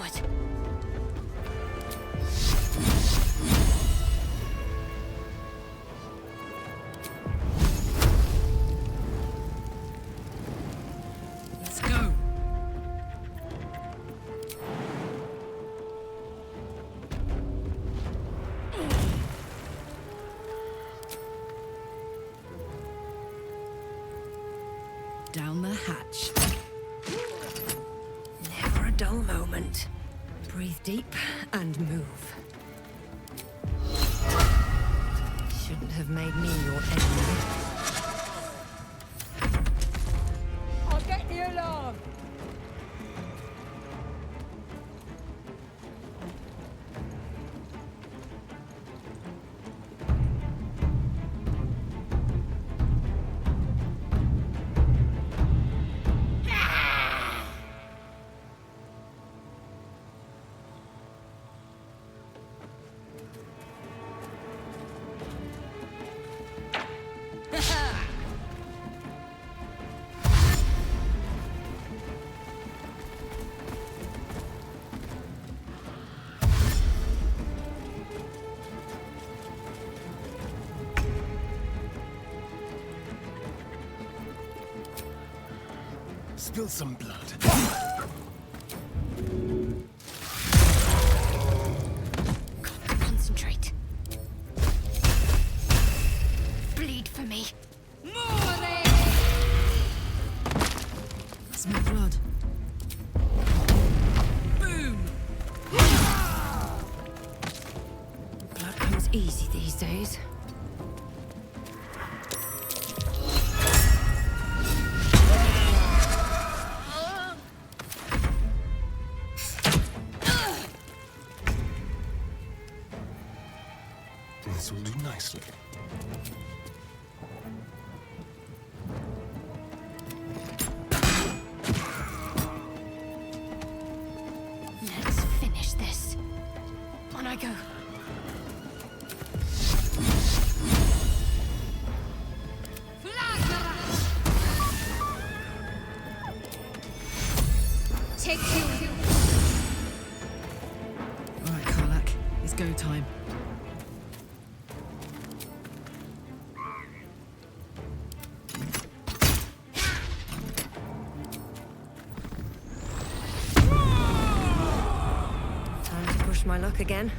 forward. Let's go. Down the hatch. Never a dull moment. Breathe deep and move. Shouldn't have made me your enemy. I'll get the alarm! Spill some blood. Concentrate. Bleed for me. Smell blood. Boom! Blood comes easy these days. This will do nicely. Let's finish this. On I go. Take two. All right, Karlak. It's go time. Time to push my luck again.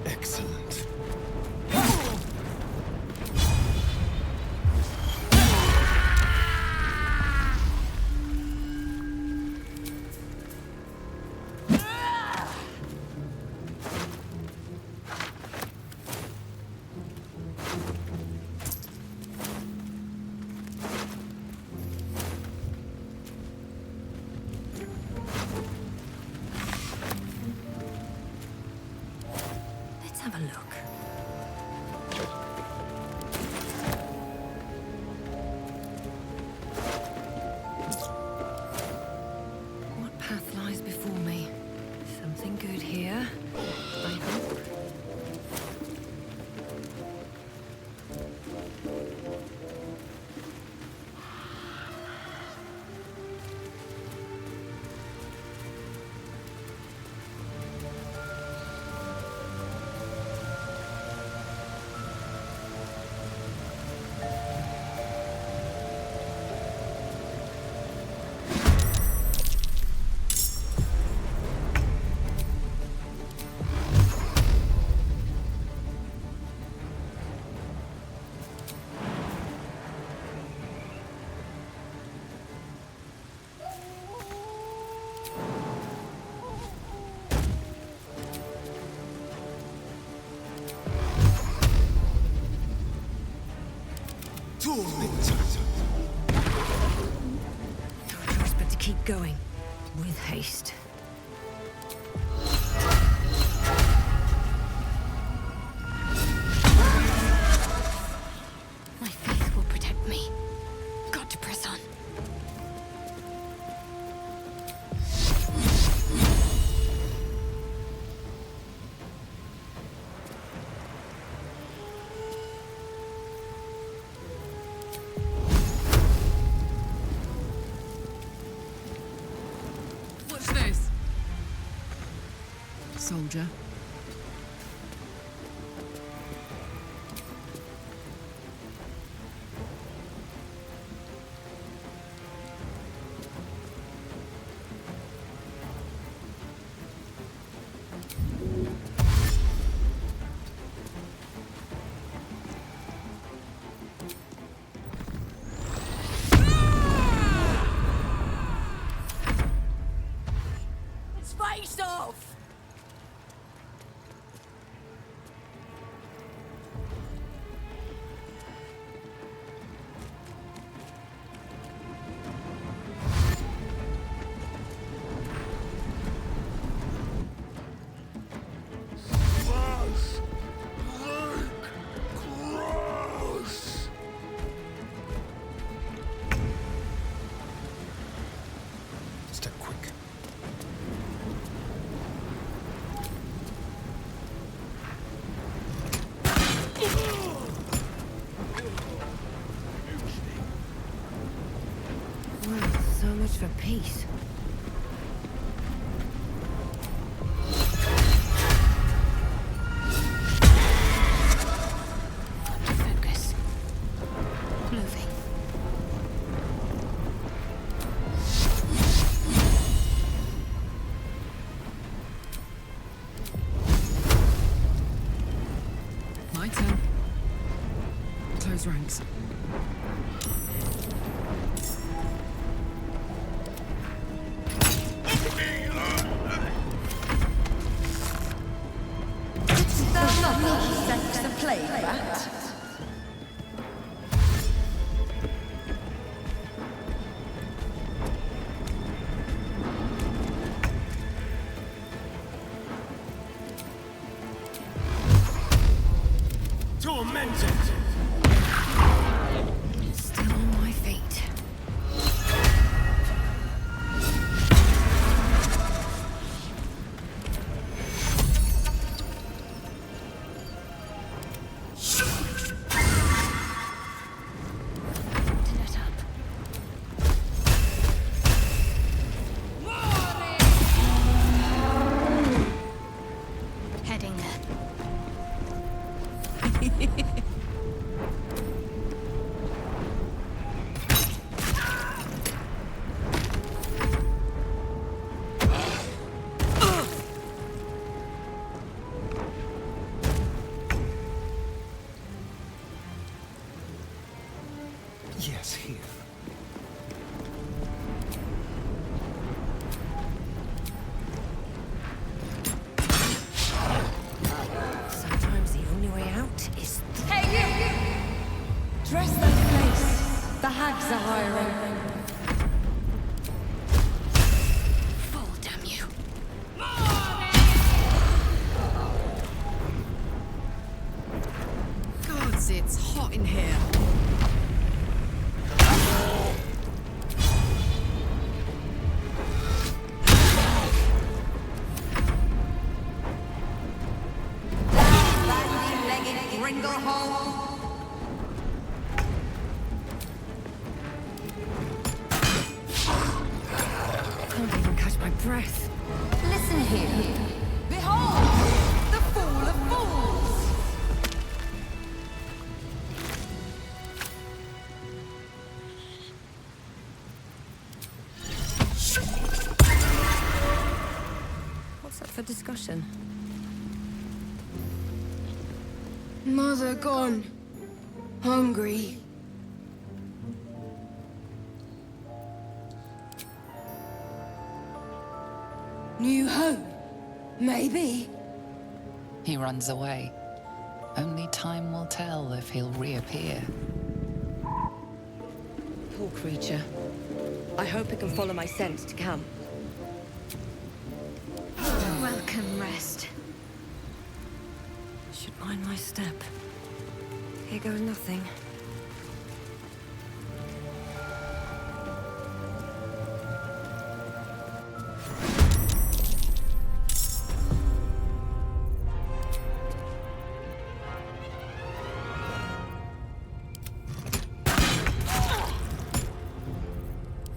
Excellent. Let's have a look. What path lies before me? Something good here, I hope. No choice but to keep going. With haste. My faith will protect me. Got to press on. soldier. Face off! Step quick. Well, so much for peace. Focus. Moving. My turn. Close ranks. Sex the plague rat. Tormented! Still on my feet. Let up. Heading there. Yes, here. Sometimes the only way out is Hey, you! Dress that face. The hags are hiring. Fall, damn you. Gods, it's hot in here. Bandy-legged gringlehole. can't even catch my breath. Listen here. Behold, the fool of fools. What's up for discussion? Mother gone. Hungry. New home. Maybe. He runs away. Only time will tell if he'll reappear. Poor creature. I hope it can follow my scent to camp. Welcome, rest. Should mind my step. Here goes nothing.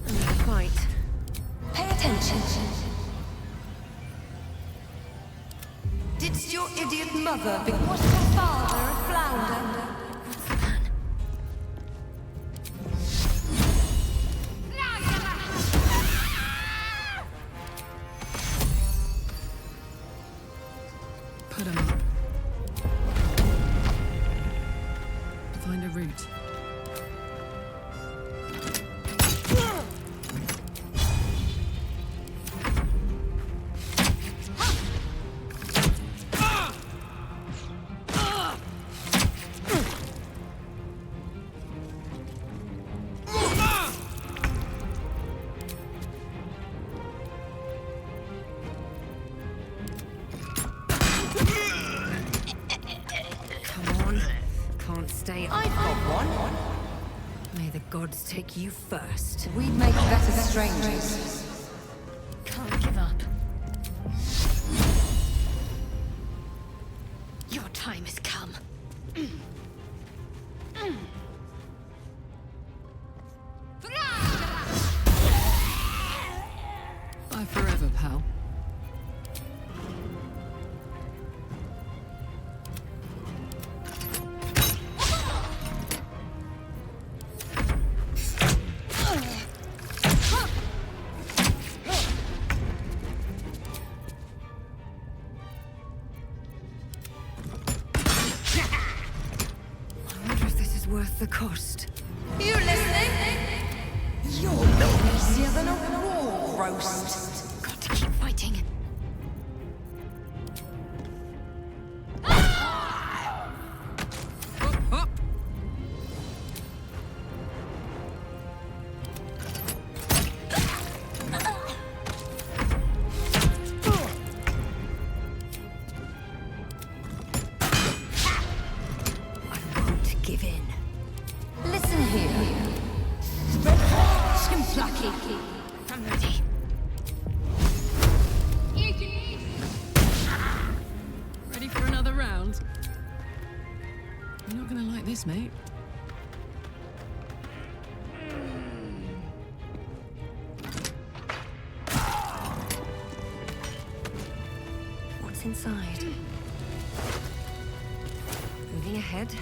Another fight. Pay attention. idiot mother was her father a flounder? What's the plan? Put 'em up. Find a route. Come on. Can't stay up. I've got one. May the gods take you first. We'd make better strangers. Can't give up. Your time has come. Bye forever, pal. I wonder if this is worth the cost. You listening? You're easier than a war roast. Got to keep fighting. Up! I won't give in. Listen here. Spread Chimplaki. I'm ready. Ready for another round? You're not gonna like this, mate. What's inside? Moving ahead.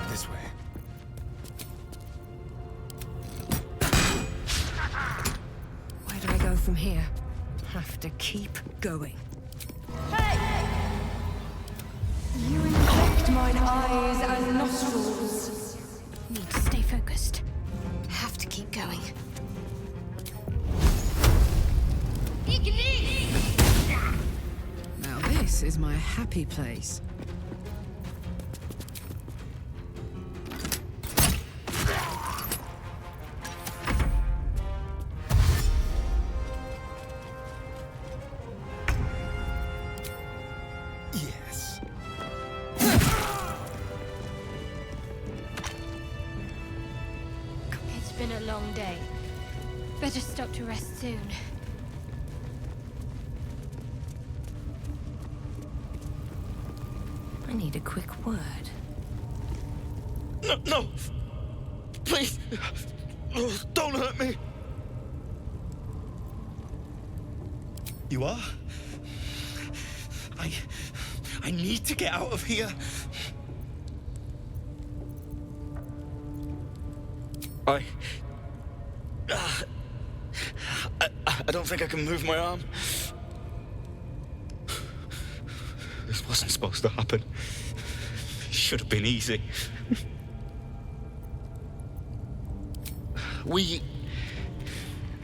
This way. Where do I go from here? Have to keep going. You infect mine eyes and nostrils. Need to stay focused. Have to keep going. Now this is my happy place. Yes. It's been a long day. Better stop to rest soon. I need a quick word. No, no! Please! Oh, don't hurt me! You are? I need to get out of here. I don't think I can move my arm. This wasn't supposed to happen. It should have been easy.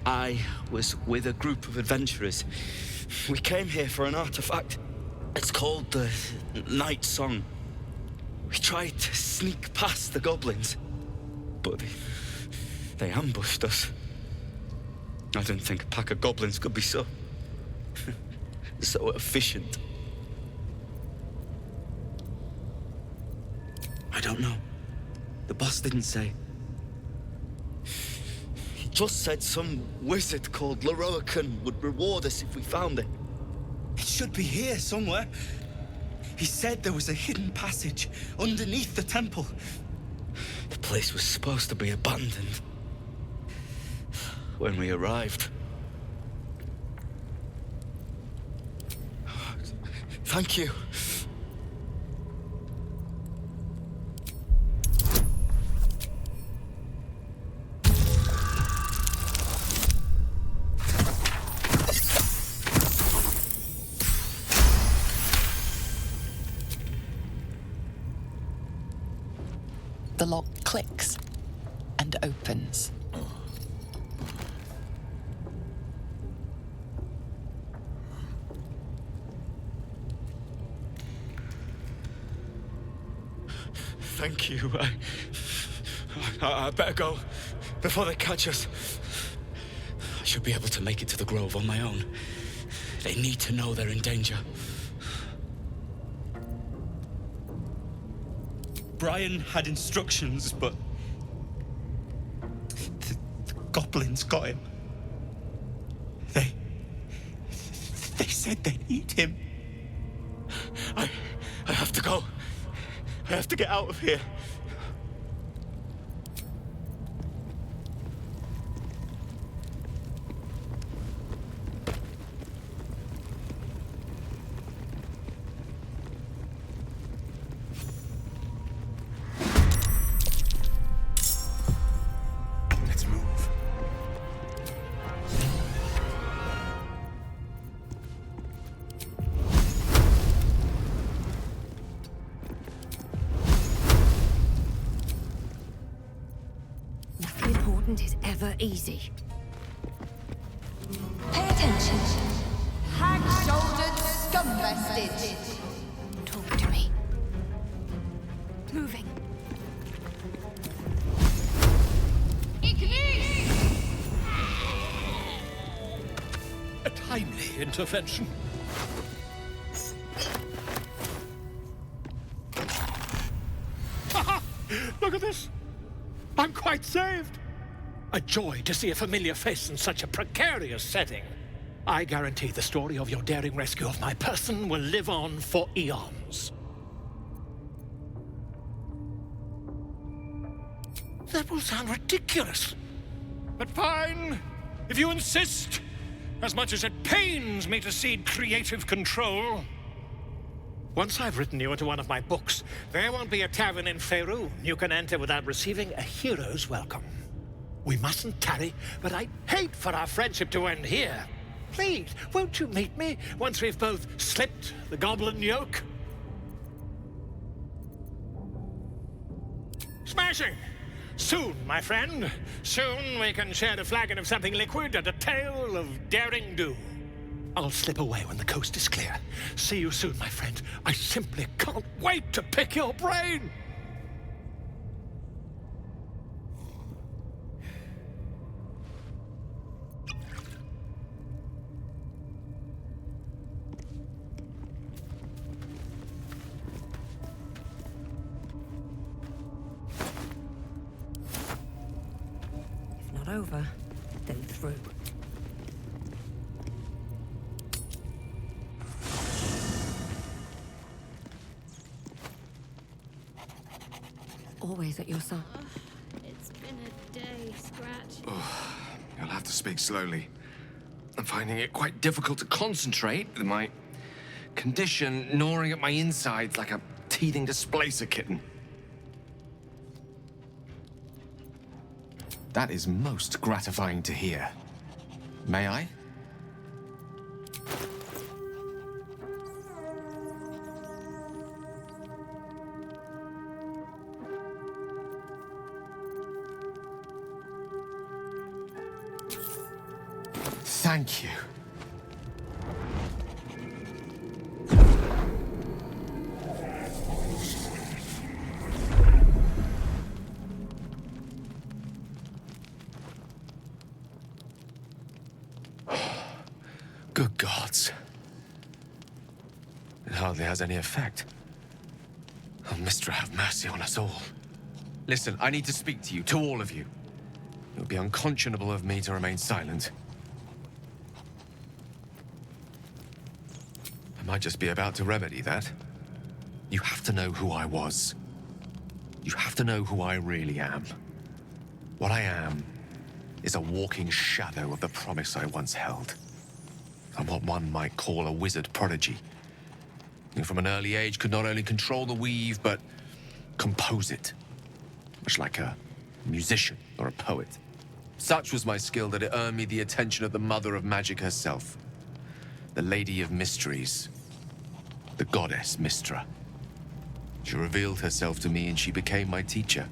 I was with a group of adventurers. We came here for an artifact. It's called the Night Song. We tried to sneak past the goblins, but they ambushed us. I didn't think a pack of goblins could be so efficient. I don't know. The boss didn't say. just said some wizard called Leroican would reward us if we found it. It should be here somewhere. He said there was a hidden passage underneath the temple. The place was supposed to be abandoned when we arrived. Thank you. The lock clicks and opens. Thank you. I better go before they catch us. I should be able to make it to the grove on my own. They need to know they're in danger. Brian had instructions, but the goblins got him. They said they'd eat him. I have to go. I have to get out of here. Let's move. Nothing important is ever easy. Pay attention. Hag-shouldered scum-vested. Talk to me. Moving. A timely intervention. Look at this. I'm quite saved. A joy to see a familiar face in such a precarious setting. I guarantee the story of your daring rescue of my person will live on for eons. That will sound ridiculous. But fine, if you insist. As much as it pains me to cede creative control. Once I've written you into one of my books, there won't be a tavern in Faerun you can enter without receiving a hero's welcome. We mustn't tarry, but I'd hate for our friendship to end here. Please, won't you meet me once we've both slipped the goblin yoke? Smashing! Soon, my friend. Soon we can share a flagon of something liquid and a tale of daring do. I'll slip away when the coast is clear. See you soon, my friend. I simply can't wait to pick your brain! If not over, then through. Always at your side. It's been a day, Scratch. You'll have to speak slowly. I'm finding it quite difficult to concentrate with my condition gnawing at my insides like a teething displacer kitten. That is most gratifying to hear. May I? Thank you. Good gods. It hardly has any effect. Oh, Mistra, have mercy on us all. Listen, I need to speak to you, to all of you. would be unconscionable of me to remain silent. I might just be about to remedy that. You have to know who I was. You have to know who I really am. What I am is a walking shadow of the promise I once held. I'm what one might call a wizard prodigy. Who from an early age could not only control the weave, but compose it. Much like a musician or a poet. Such was my skill that it earned me the attention of the mother of magic herself. The Lady of Mysteries. The goddess Mystra. She revealed herself to me and she became my teacher.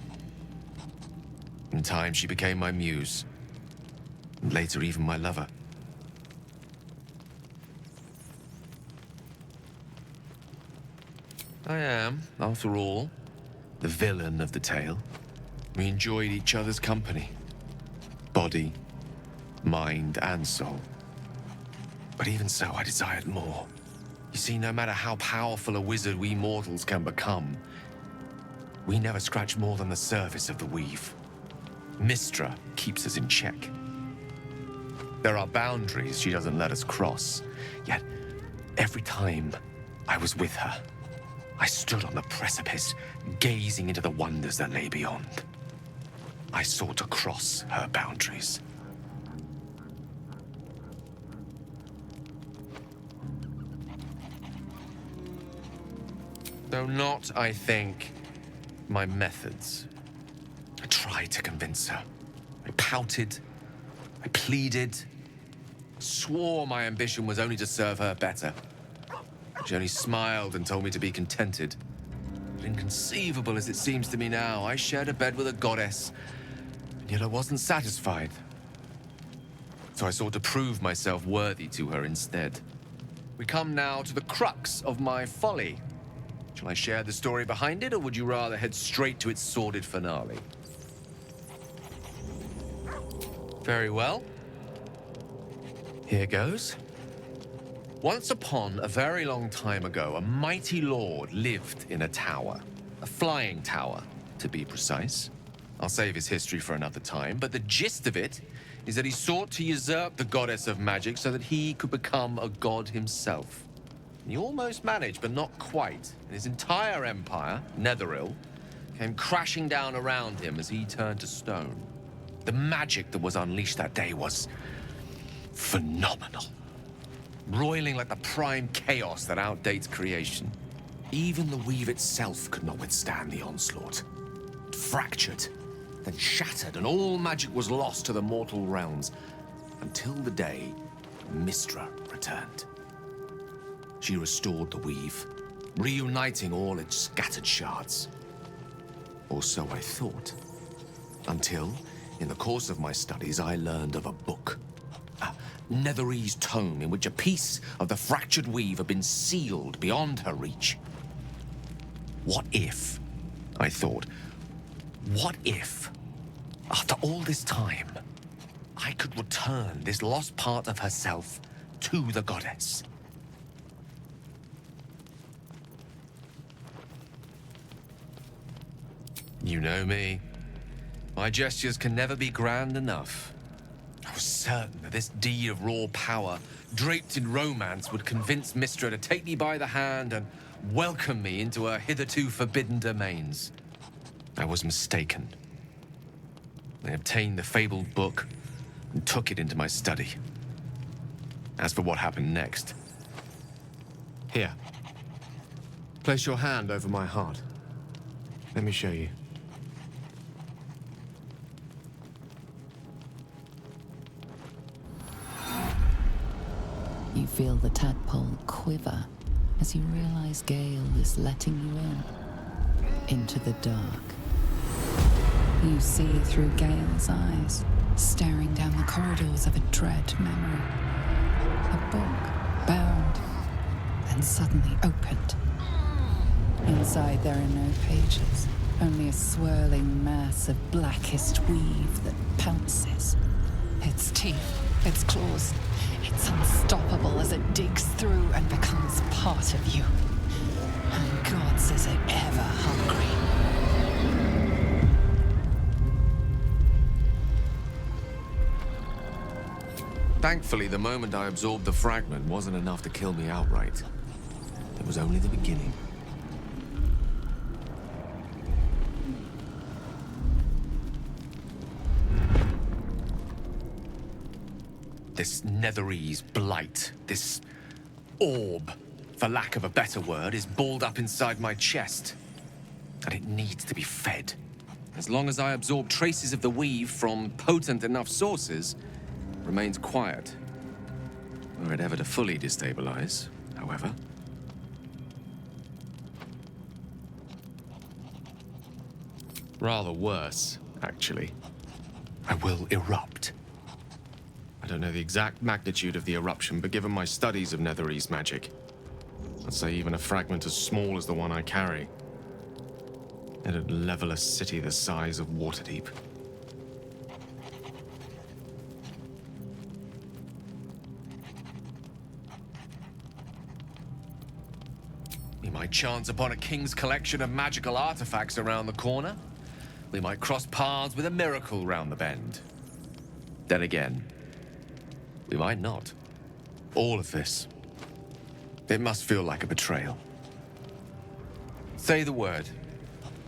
In time, she became my muse. And later, even my lover. I am, after all, the villain of the tale. We enjoyed each other's company. Body, mind, and soul. But even so, I desired more. You see, no matter how powerful a wizard we mortals can become, we never scratch more than the surface of the weave. Mystra keeps us in check. There are boundaries she doesn't let us cross. Yet, every time I was with her, I stood on the precipice, gazing into the wonders that lay beyond. I sought to cross her boundaries. Though not, I think, my methods. I tried to convince her. I pouted. I pleaded. Swore my ambition was only to serve her better. She only smiled and told me to be contented. But inconceivable as it seems to me now, I shared a bed with a goddess, and yet I wasn't satisfied. So I sought to prove myself worthy to her instead. We come now to the crux of my folly. Shall I share the story behind it, or would you rather head straight to its sordid finale? Very well. Here goes. Once upon a very long time ago, a mighty lord lived in a tower. A flying tower, to be precise. I'll save his history for another time, but the gist of it is that he sought to usurp the goddess of magic so that he could become a god himself. He almost managed, but not quite. And his entire empire, Netheril, came crashing down around him as he turned to stone. The magic that was unleashed that day was phenomenal. Roiling like the prime chaos that outdates creation. Even the weave itself could not withstand the onslaught. It fractured, then shattered, and all magic was lost to the mortal realms. Until the day Mystra returned. She restored the weave, reuniting all its scattered shards. Or so I thought. Until, in the course of my studies, I learned of a book. A Netherese tome in which a piece of the fractured weave had been sealed beyond her reach. What if, I thought, what if, after all this time, I could return this lost part of herself to the goddess? You know me. My gestures can never be grand enough. I was certain that this deed of raw power, draped in romance, would convince Mystra to take me by the hand and welcome me into her hitherto forbidden domains. I was mistaken. I obtained the fabled book and took it into my study. As for what happened next... Here. Place your hand over my heart. Let me show you. You feel the tadpole quiver as you realize Gale is letting you into the dark. You see through Gale's eyes, staring down the corridors of a dread memory. A book, bound, and suddenly opened. Inside there are no pages, only a swirling mass of blackest weave that pounces. Its teeth, its claws, it's unstoppable as it digs through and becomes part of you. And gods, is it ever hungry. Thankfully, the moment I absorbed the fragment wasn't enough to kill me outright. It was only the beginning. This Netherese blight, this orb, for lack of a better word, is balled up inside my chest. And it needs to be fed. As long as I absorb traces of the weave from potent enough sources, it remains quiet. Were it ever to fully destabilize, however. Rather worse, actually. I will erupt. I don't know the exact magnitude of the eruption, but given my studies of Netherese magic, I'd say even a fragment as small as the one I carry, it'd level a city the size of Waterdeep. We might chance upon a king's collection of magical artifacts around the corner. We might cross paths with a miracle round the bend. Then again, we might not. All of this, it must feel like a betrayal. Say the word,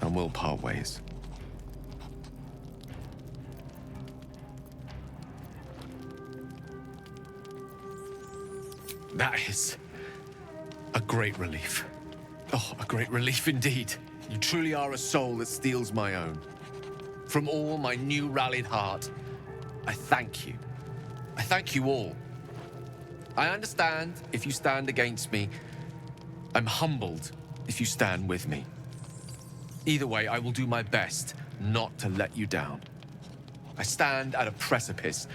and we'll part ways. That is a great relief. Oh, a great relief indeed. You truly are a soul that steals my own. From all my new rallied heart, I thank you. I thank you all. I understand if you stand against me. I'm humbled if you stand with me. Either way, I will do my best not to let you down. I stand at a precipice,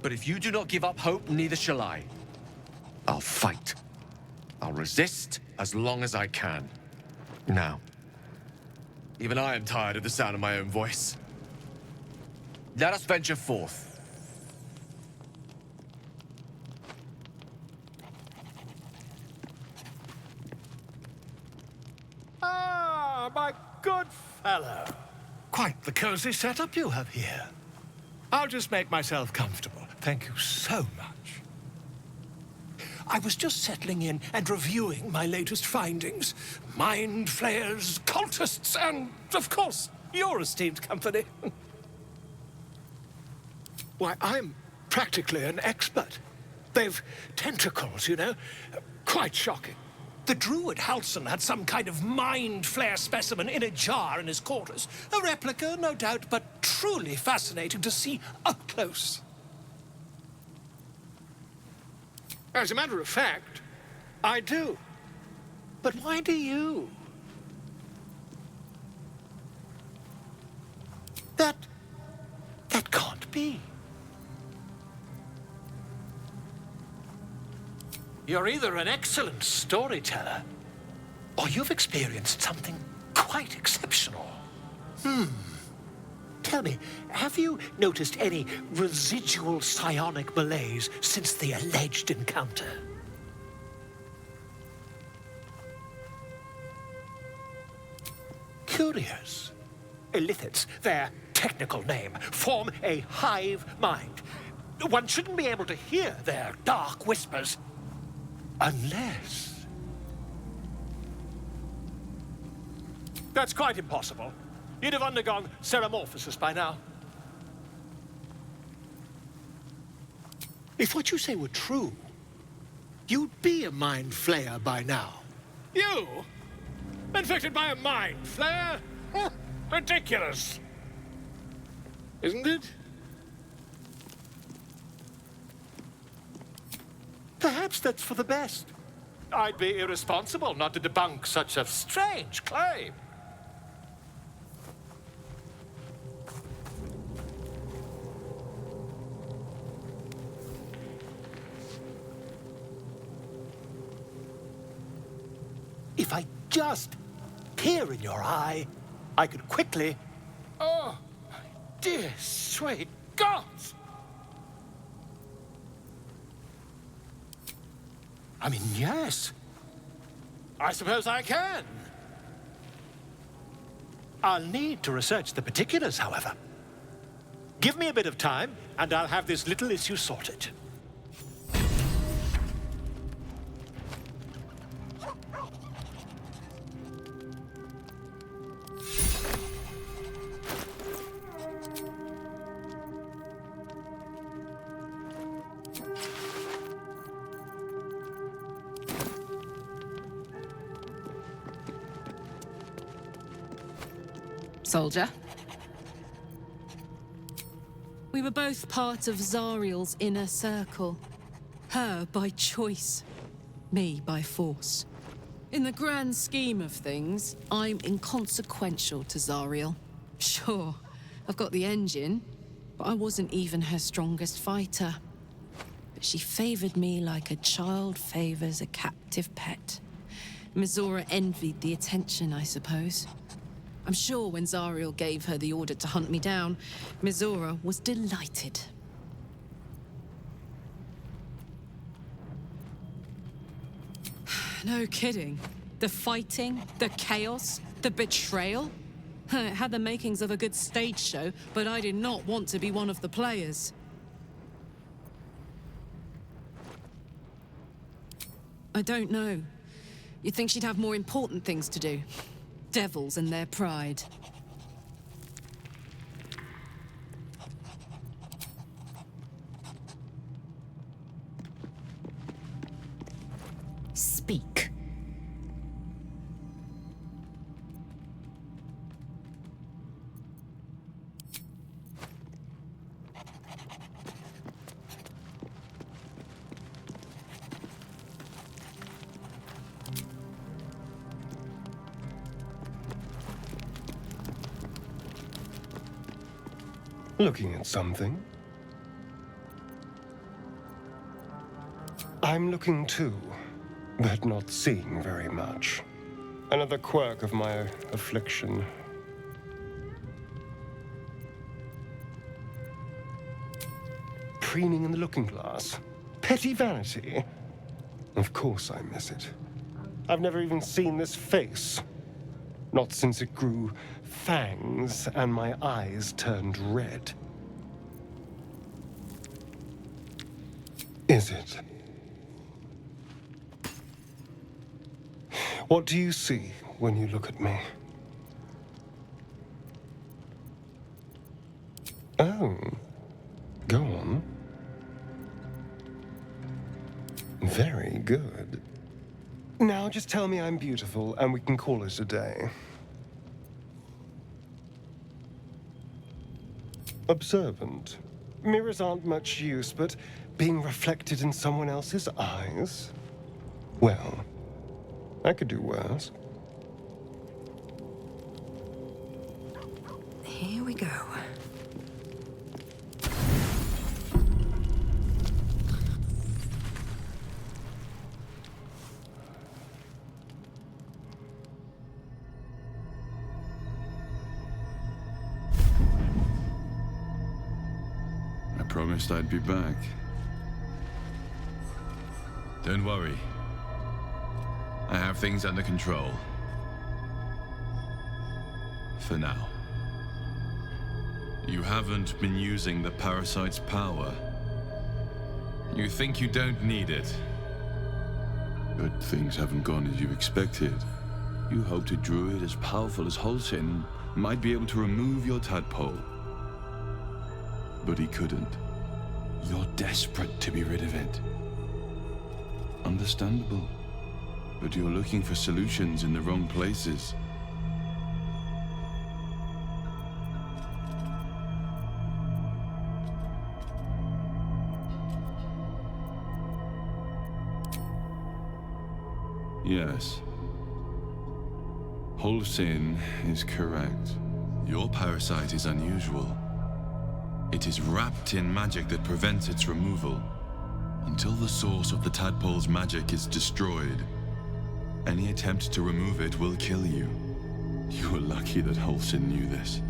but if you do not give up hope, neither shall I. I'll fight. I'll resist as long as I can. Now, even I am tired of the sound of my own voice. Let us venture forth. Ah, my good fellow. Quite the cozy setup you have here. I'll just make myself comfortable. Thank you so much. I was just settling in and reviewing my latest findings. Mind flayers, cultists, and, of course, your esteemed company. Why, I'm practically an expert. They've tentacles, you know. Quite shocking. The druid Halson had some kind of mind flayer specimen in a jar in his quarters. A replica, no doubt, but truly fascinating to see up close. As a matter of fact, I do. But why do you? That can't be. You're either an excellent storyteller, or you've experienced something quite exceptional. Tell me, have you noticed any residual psionic malaise since the alleged encounter? Curious. Illithids, their technical name, form a hive mind. One shouldn't be able to hear their dark whispers unless... That's quite impossible. You'd have undergone ceramorphosis by now. If what you say were true, you'd be a mind flayer by now. You? Infected by a mind flayer? Ridiculous. Isn't it? Perhaps that's for the best. I'd be irresponsible not to debunk such a strange claim. If I just peer in your eye, I could quickly... Oh, my dear, sweet gods! I mean, yes. I suppose I can. I'll need to research the particulars, however. Give me a bit of time, and I'll have this little issue sorted. soldier. We were both part of Zariel's inner circle. Her by choice, me by force. In the grand scheme of things, I'm inconsequential to Zariel. Sure, I've got the engine, but I wasn't even her strongest fighter. But she favored me like a child favors a captive pet. Mizora envied the attention, I suppose. I'm sure when Zariel gave her the order to hunt me down, Mizora was delighted. No kidding. The fighting, the chaos, the betrayal. It had the makings of a good stage show, but I did not want to be one of the players. I don't know. You'd think she'd have more important things to do. Devils and their pride. Speak. Looking at something? I'm looking too, but not seeing very much. Another quirk of my affliction. Preening in the looking glass? Petty vanity? Of course I miss it. I've never even seen this face. Not since it grew fangs and my eyes turned red. Is it? What do you see when you look at me? Oh, go on. Very good. Now just tell me I'm beautiful and we can call it a day. Observant. Mirrors aren't much use, but being reflected in someone else's eyes? Well, I could do worse. Here we go. I promised I'd be back. Don't worry. I have things under control. For now. You haven't been using the parasite's power. You think you don't need it. But things haven't gone as you expected. You hoped a druid as powerful as Holsin might be able to remove your tadpole. But he couldn't. You're desperate to be rid of it. Understandable. But you're looking for solutions in the wrong places. Yes. Holsin is correct. Your parasite is unusual. It is wrapped in magic that prevents its removal. Until the source of the tadpole's magic is destroyed, any attempt to remove it will kill you. You were lucky that Holsin knew this.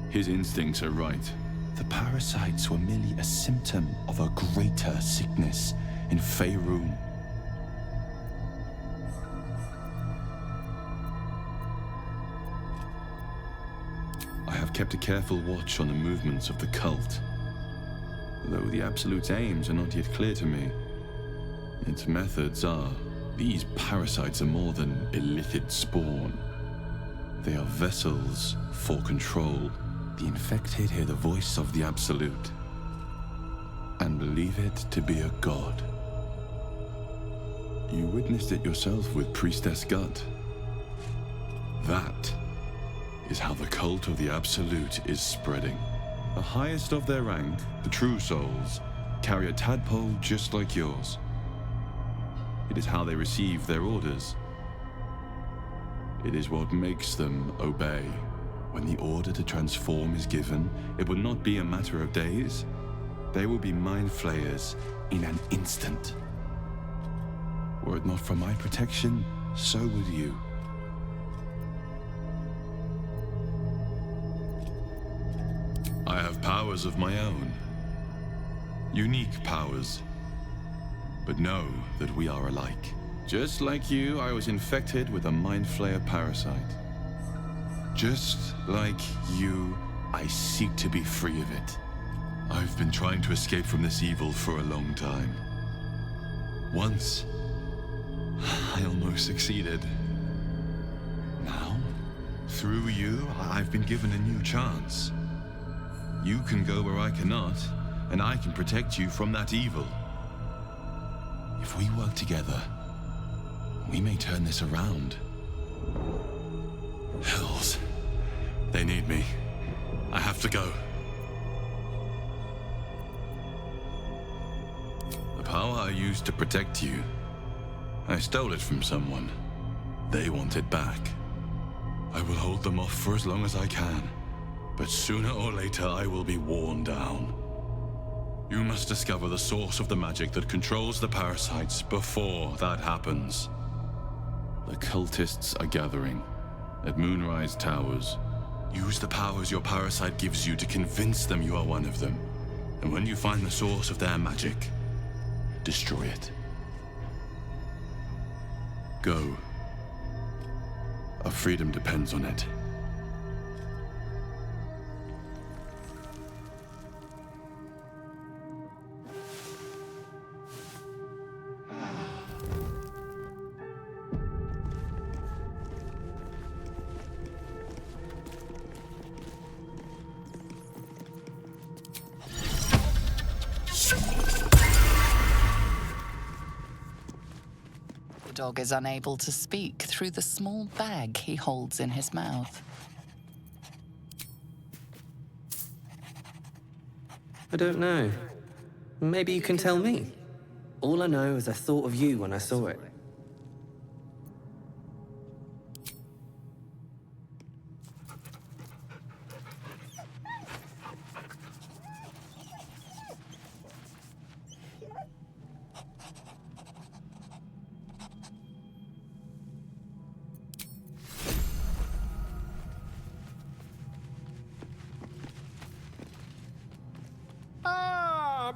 His instincts are right. The parasites were merely a symptom of a greater sickness in Faerun. I have kept a careful watch on the movements of the cult. Though the Absolute's aims are not yet clear to me, its methods are. These parasites are more than illicit spawn. They are vessels for control. The infected hear the voice of the Absolute and believe it to be a god. You witnessed it yourself with Priestess Gut. That is how the cult of the Absolute is spreading. The highest of their rank, the True Souls, carry a tadpole just like yours. It is how they receive their orders. It is what makes them obey. When the order to transform is given, it will not be a matter of days. They will be mind flayers in an instant. Were it not for my protection, so would you. I have powers of my own. Unique powers. But know that we are alike. Just like you, I was infected with a Mind Flayer parasite. Just like you, I seek to be free of it. I've been trying to escape from this evil for a long time. Once, I almost succeeded. Now, through you, I've been given a new chance. You can go where I cannot, and I can protect you from that evil. If we work together, we may turn this around. Hells. They need me. I have to go. The power I used to protect you, I stole it from someone. They want it back. I will hold them off for as long as I can. But sooner or later, I will be worn down. You must discover the source of the magic that controls the parasites before that happens. The cultists are gathering at Moonrise Towers. Use the powers your parasite gives you to convince them you are one of them. And when you find the source of their magic, destroy it. Go. Our freedom depends on it. The dog is unable to speak through the small bag he holds in his mouth. I don't know. Maybe you can tell me. All I know is I thought of you when I saw it.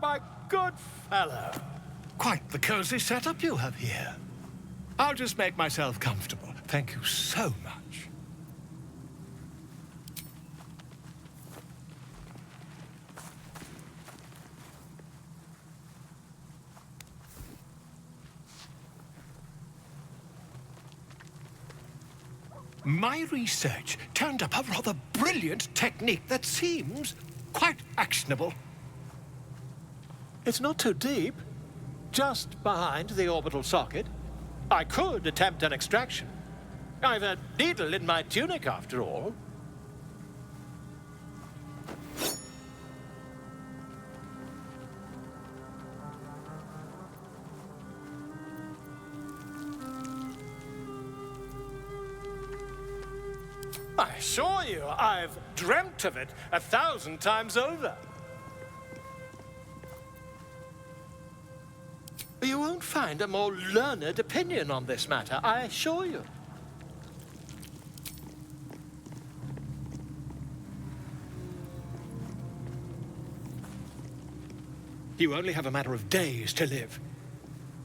My good fellow. Quite the cozy setup you have here. I'll just make myself comfortable. Thank you so much. My research turned up a rather brilliant technique that seems quite actionable. It's not too deep. Just behind the orbital socket. I could attempt an extraction. I've a needle in my tunic, after all. I assure you, I've dreamt of it 1,000 times over. You won't find a more learned opinion on this matter, I assure you. You only have a matter of days to live.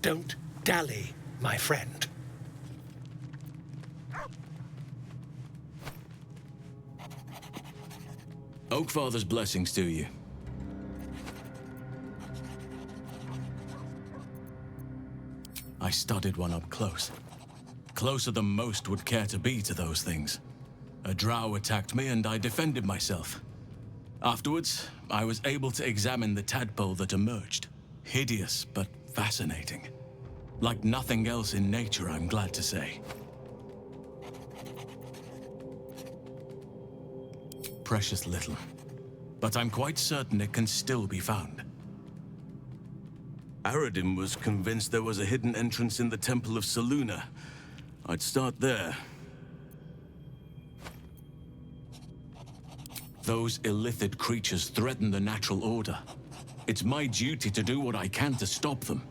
Don't dally, my friend. Oakfather's blessings to you. I studied one up close. Closer than most would care to be to those things. A drow attacked me and I defended myself. Afterwards, I was able to examine the tadpole that emerged. Hideous, but fascinating. Like nothing else in nature, I'm glad to say. precious little. But I'm quite certain it can still be found. Aradin was convinced there was a hidden entrance in the Temple of Selûne. I'd start there. Those illithid creatures threaten the natural order. It's my duty to do what I can to stop them.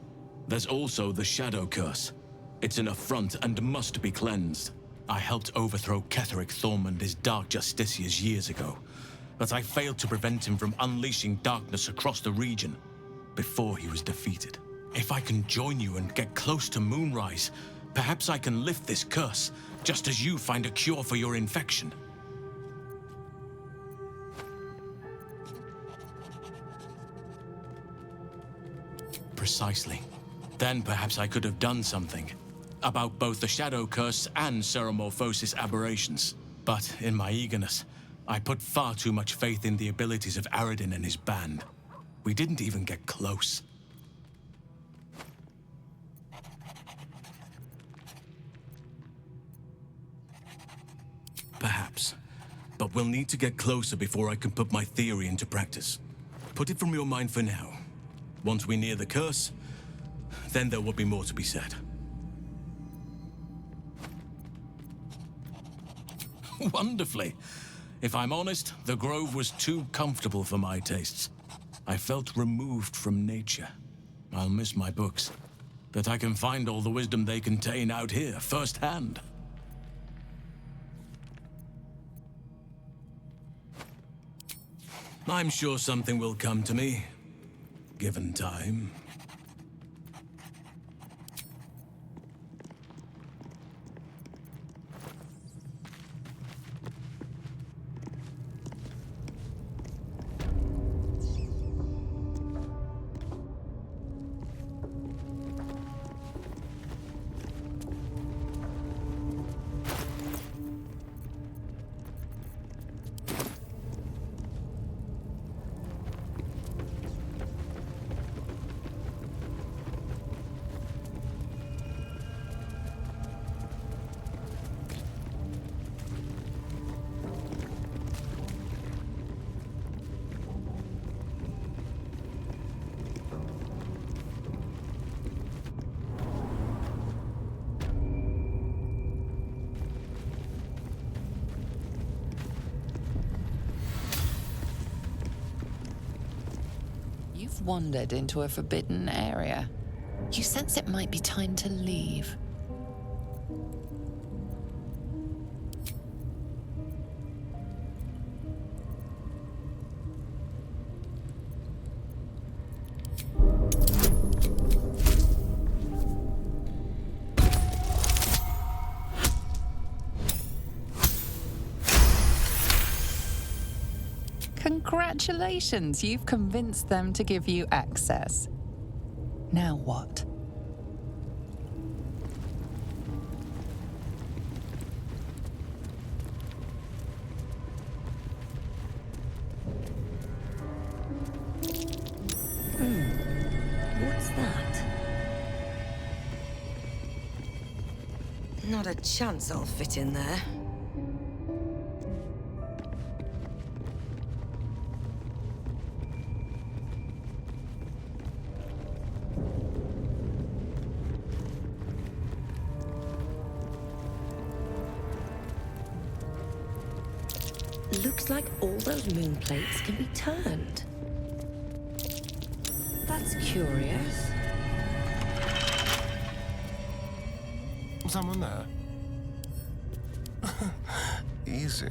There's also the Shadow Curse. It's an affront and must be cleansed. I helped overthrow Ketheric Thorm and his Dark Justiciars years ago, but I failed to prevent him from unleashing darkness across the region before he was defeated. If I can join you and get close to Moonrise, perhaps I can lift this curse, just as you find a cure for your infection. Precisely. Then perhaps I could have done something about both the Shadow Curse and Ceremorphosis aberrations. But in my eagerness, I put far too much faith in the abilities of Aradin and his band. We didn't even get close. Perhaps. But we'll need to get closer before I can put my theory into practice. Put it from your mind for now. Once we near the curse, then there will be more to be said. Wonderfully. If I'm honest, the grove was too comfortable for my tastes. I felt removed from nature. I'll miss my books, but I can find all the wisdom they contain out here, firsthand. I'm sure something will come to me, given time. You've wandered into a forbidden area. You sense it might be time to leave. Congratulations, you've convinced them to give you access. Now what? What's that? Not a chance I'll fit in there. Looks like all those moon plates can be turned. That's curious. Someone there? Easy.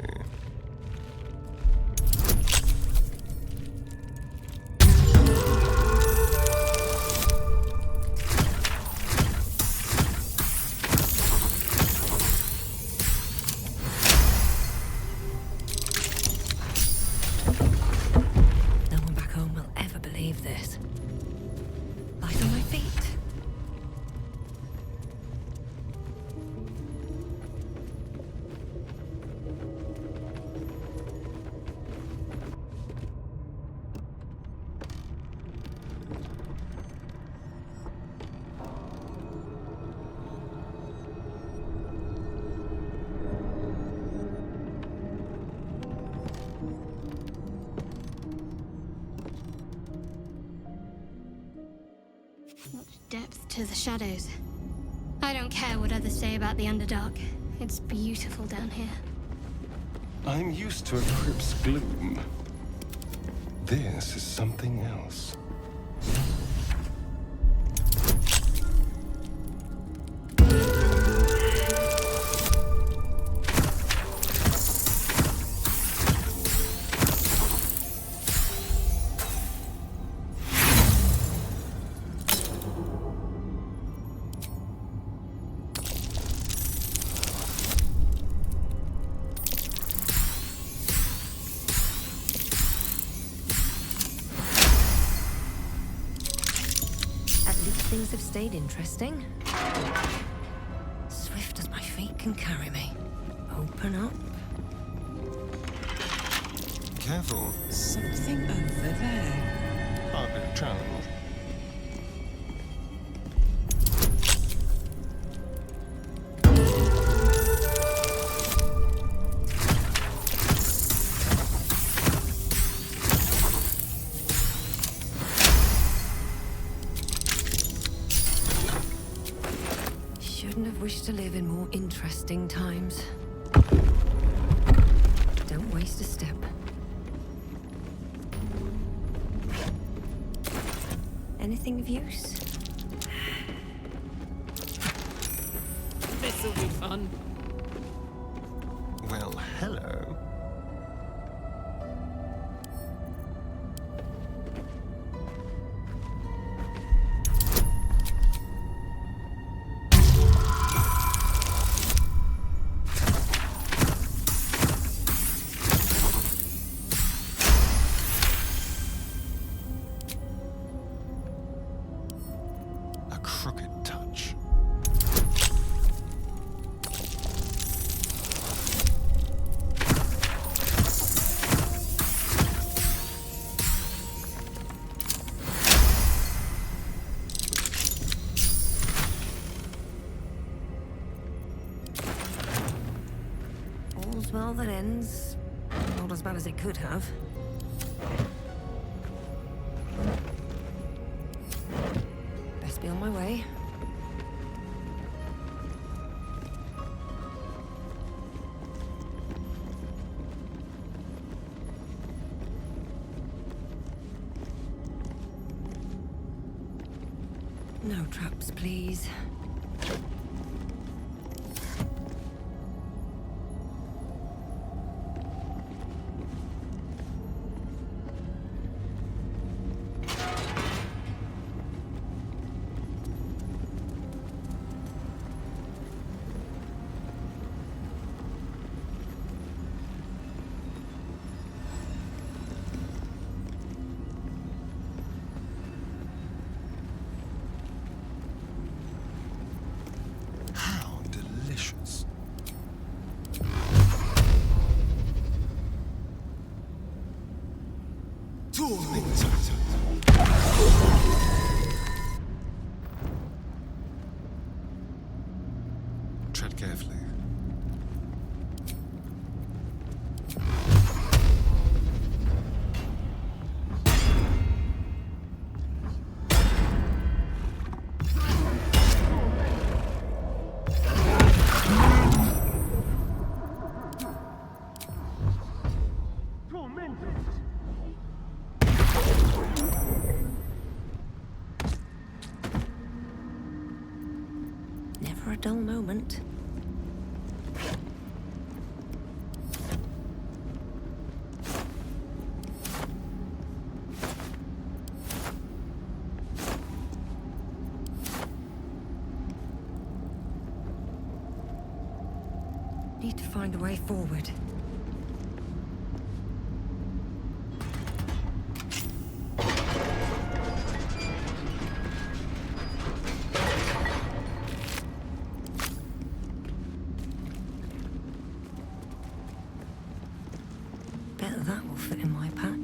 Much depth to the shadows. I don't care what others say about the Underdark. It's beautiful down here. I'm used to a crypt's gloom. This is something else. Things have stayed interesting. Swift as my feet can carry me. Open up. Careful. Something over there. Hardly a challenge. Wish to live in more interesting times. Don't waste a step. Anything of use? This'll be fun. Well, hello. Well, that ends not as bad as it could have. Best be on my way. No traps, please. Tread carefully. Never a dull moment. Need to find a way forward. Bet that will fit in my pack.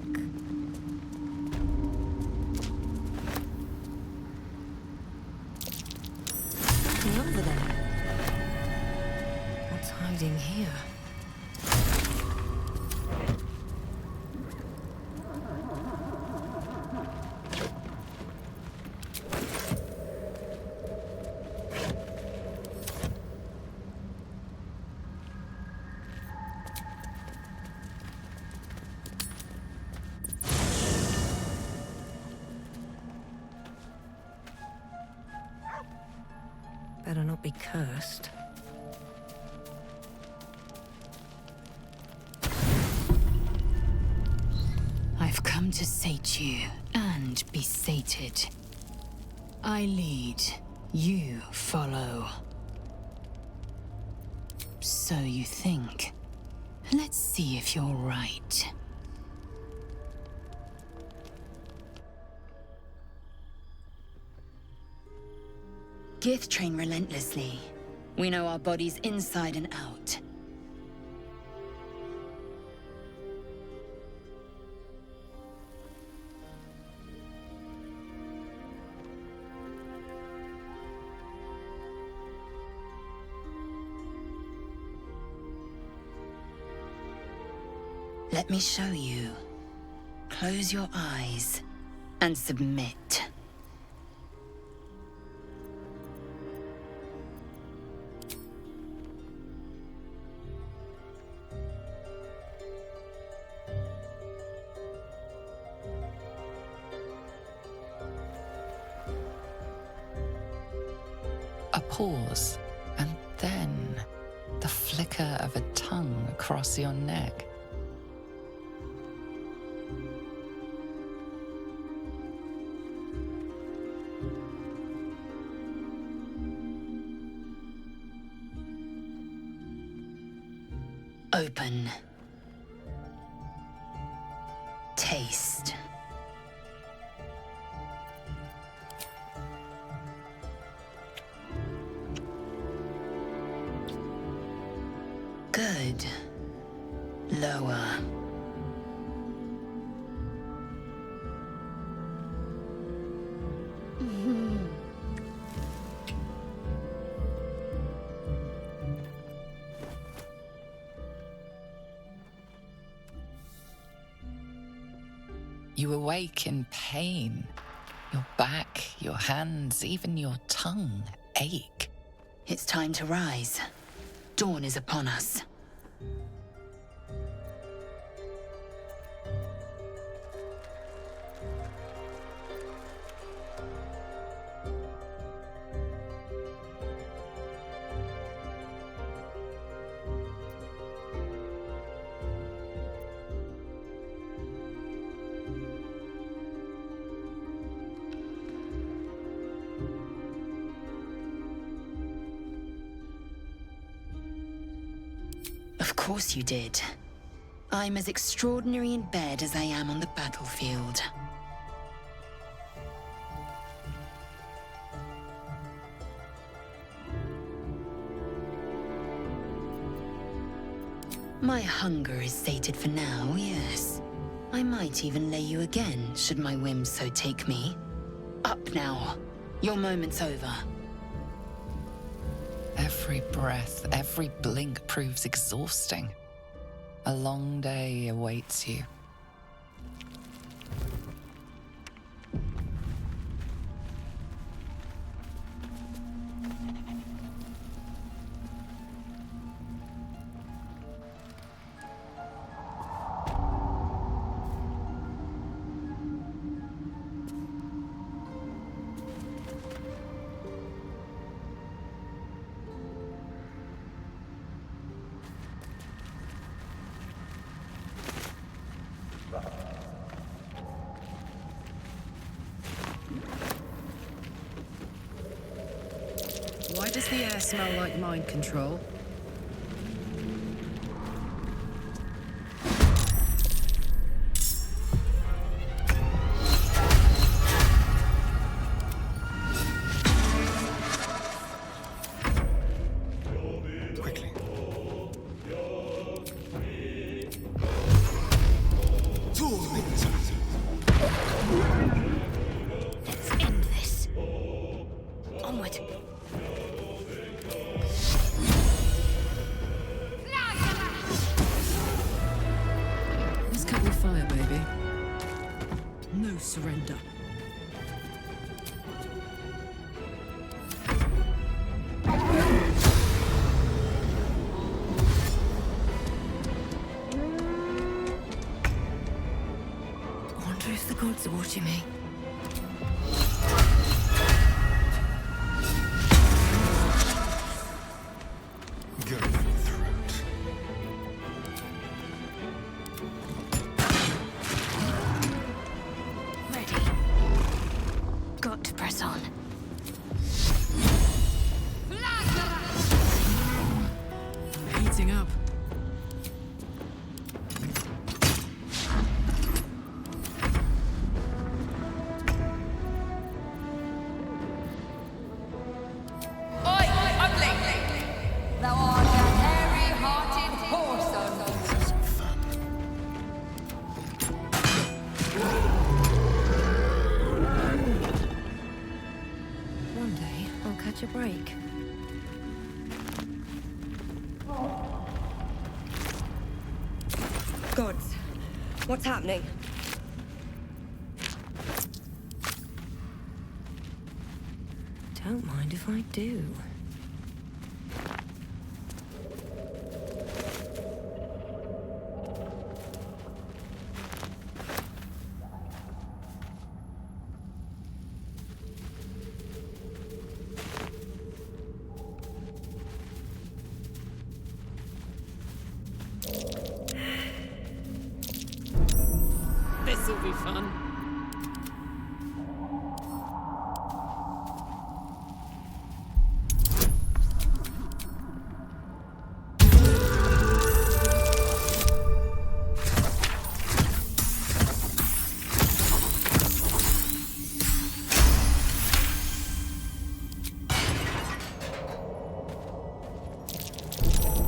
Something over there. What's hiding here? Better not be cursed. I've come to sate you and be sated. I lead, you follow. So you think. Let's see if you're right. Gith train relentlessly. We know our bodies inside and out. Let me show you. Close your eyes and submit. A pause, and then the flicker of a tongue across your neck. Open. Taste. Good. Lower. You awake in pain. Your back, your hands, even your tongue ache. It's time to rise. Dawn is upon us. Of course you did. I'm as extraordinary in bed as I am on the battlefield. My hunger is sated for now, yes. I might even lay you again, should my whims so take me. Up now. Your moment's over. Every breath, every blink proves exhausting. A long day awaits you. Why does the air smell like mind control? Let's end this. Onward. Let's cut your fire, baby. No surrender. I wonder if the gods are watching me. One day, I'll catch a break. Gods, what's happening? Don't mind if I do. This'll be fun.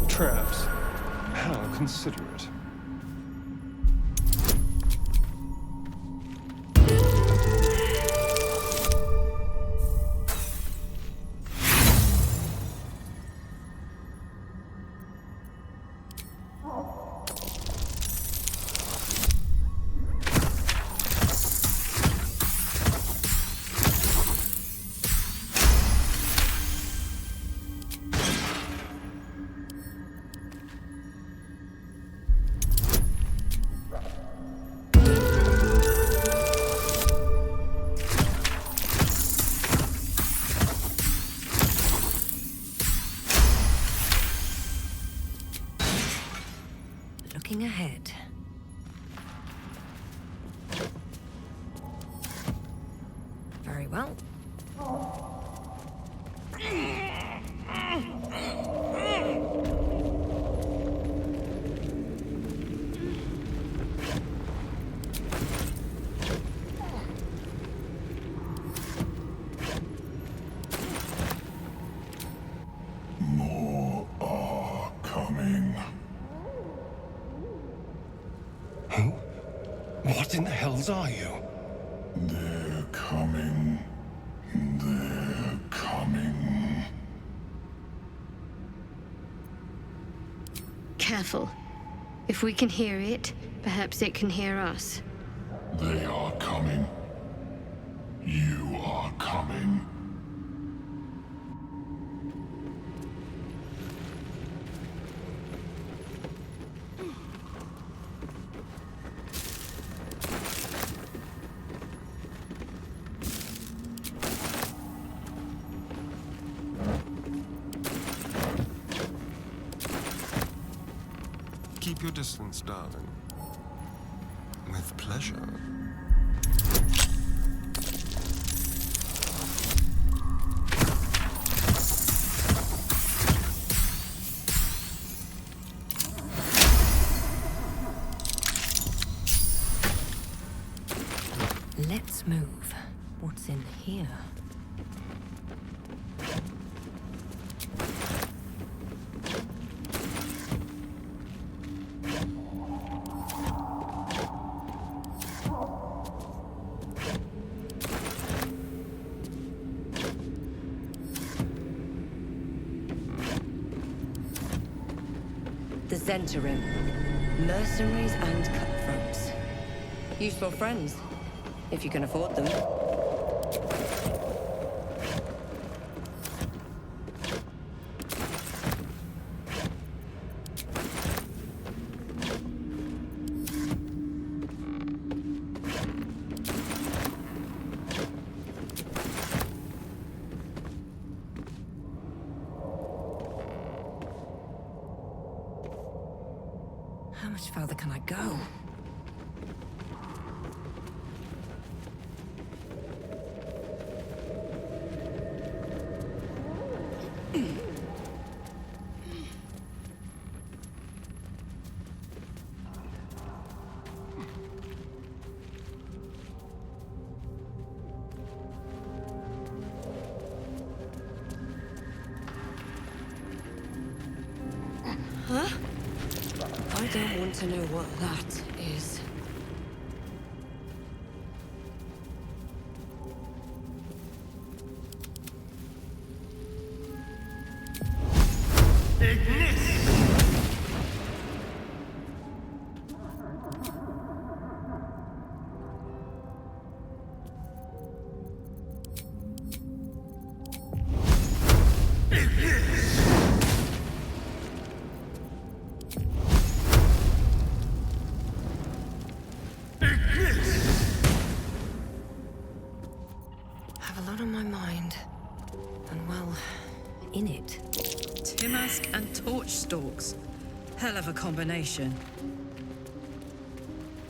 Traps. How considerate. Looking ahead. Very well. More are coming. Who? What in the hells are you? They're coming. They're coming. Careful. If we can hear it, perhaps it can hear us. They are coming. You are coming. Keep your distance, darling. With pleasure. Let's move. What's in here? The Zentarim. Mercenaries and cutthroats. Useful friends, if you can afford them. How much further can I go? Huh? I don't want to know what that is. husk and torch stalks. Hell of a combination.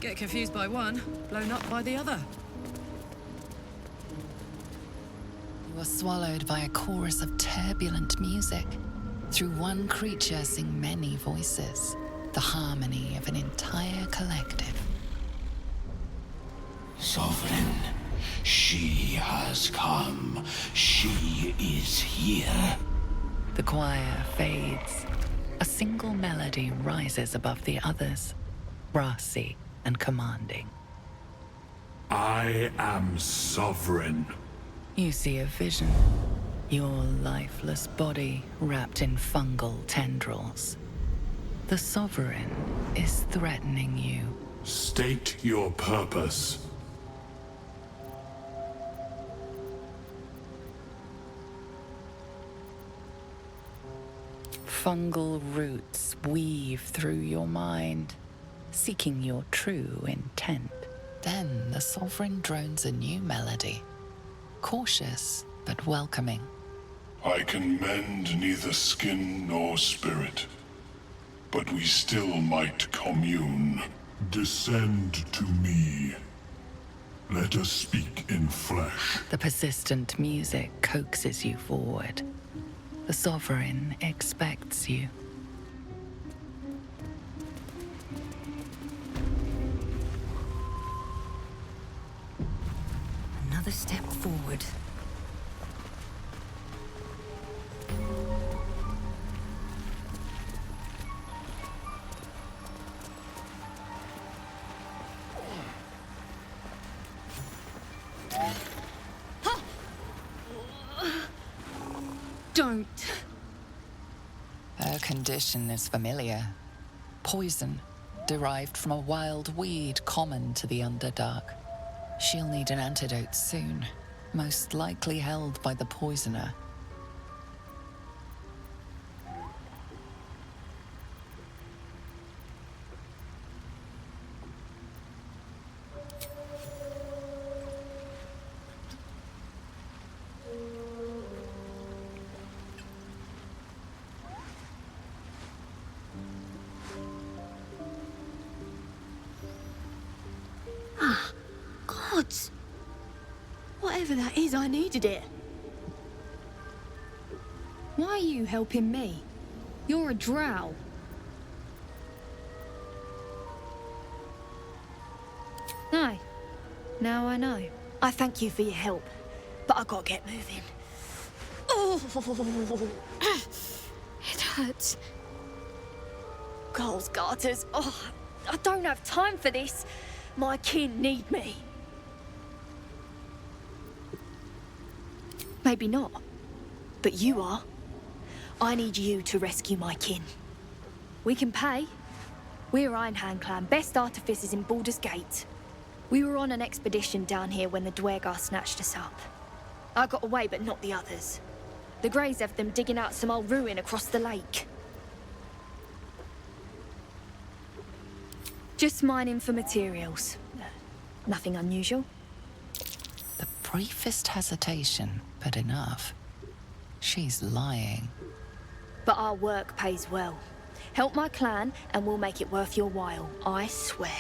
Get confused by one, blown up by the other. You are swallowed by a chorus of turbulent music. Through one creature sing many voices, the harmony of an entire collective. Sovereign, she has come. She is here. The choir fades. A single melody rises above the others, brassy and commanding. I am sovereign. You see a vision. Your lifeless body wrapped in fungal tendrils. The Sovereign is threatening you. State your purpose. Fungal roots weave through your mind, seeking your true intent. Then the Sovereign drones a new melody, cautious but welcoming. I can mend neither skin nor spirit, but we still might commune. Descend to me. Let us speak in flesh. The persistent music coaxes you forward. The Sovereign expects you. Another step forward. Don't. Her condition is familiar. Poison, derived from a wild weed common to the Underdark. She'll need an antidote soon, most likely held by the poisoner. Gods! Whatever that is, I needed it. Why are you helping me? You're a drow. No. Now I know. I thank you for your help, but I gotta get moving. Oh! It hurts. Girls, garters. Oh, I don't have time for this. My kin need me. Maybe not, but you are. I need you to rescue my kin. We can pay. We're Ironhand Clan, best artificers in Baldur's Gate. We were on an expedition down here when the Dwergar snatched us up. I got away, but not the others. The Greys have them digging out some old ruin across the lake. Just mining for materials. Nothing unusual. The briefest hesitation, but enough. She's lying. But our work pays well. Help my clan, and we'll make it worth your while. I swear.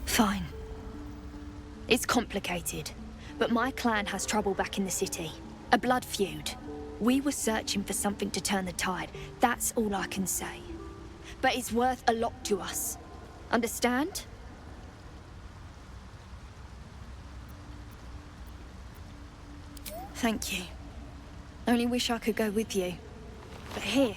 Fine. It's complicated, but my clan has trouble back in the city. A blood feud. We were searching for something to turn the tide. That's all I can say. But it's worth a lot to us. Understand? Thank you. Only wish I could go with you. But here...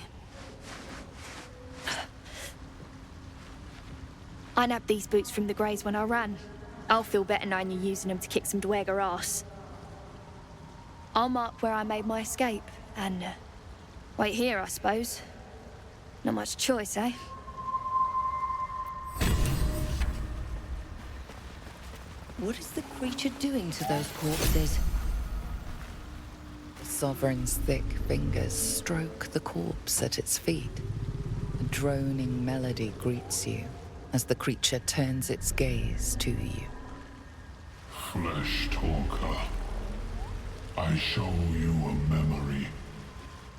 I nabbed these boots from the Greys when I ran. I'll feel better knowing you're using them to kick some Dwergar ass. I'll mark where I made my escape, and Wait here, I suppose. Not much choice, eh? What is the creature doing to those corpses? The Sovereign's thick fingers stroke the corpse at its feet. A droning melody greets you as the creature turns its gaze to you. Flesh talker, I show you a memory.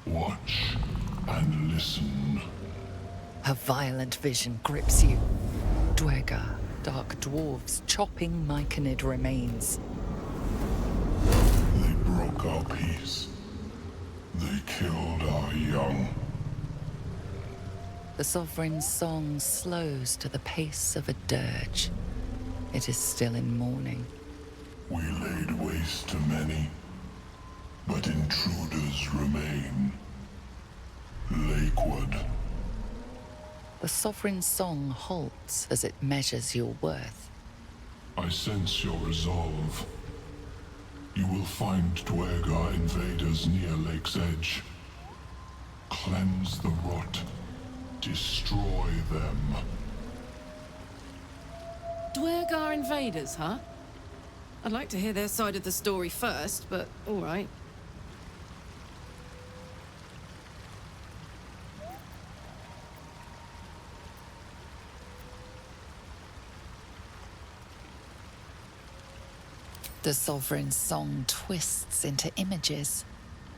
Watch and listen. A violent vision grips you. Dwergar, dark dwarves chopping Myconid remains. They broke our peace. They killed our young. The Sovereign's song slows to the pace of a dirge. It is still in mourning. We laid waste to many, but intruders remain. Lakewood. The Sovereign's song halts as it measures your worth. I sense your resolve. You will find Dwergar invaders near Lake's Edge. Cleanse the rot. Destroy them. Dwergar invaders, huh? I'd like to hear their side of the story first, but all right. The Sovereign's song twists into images.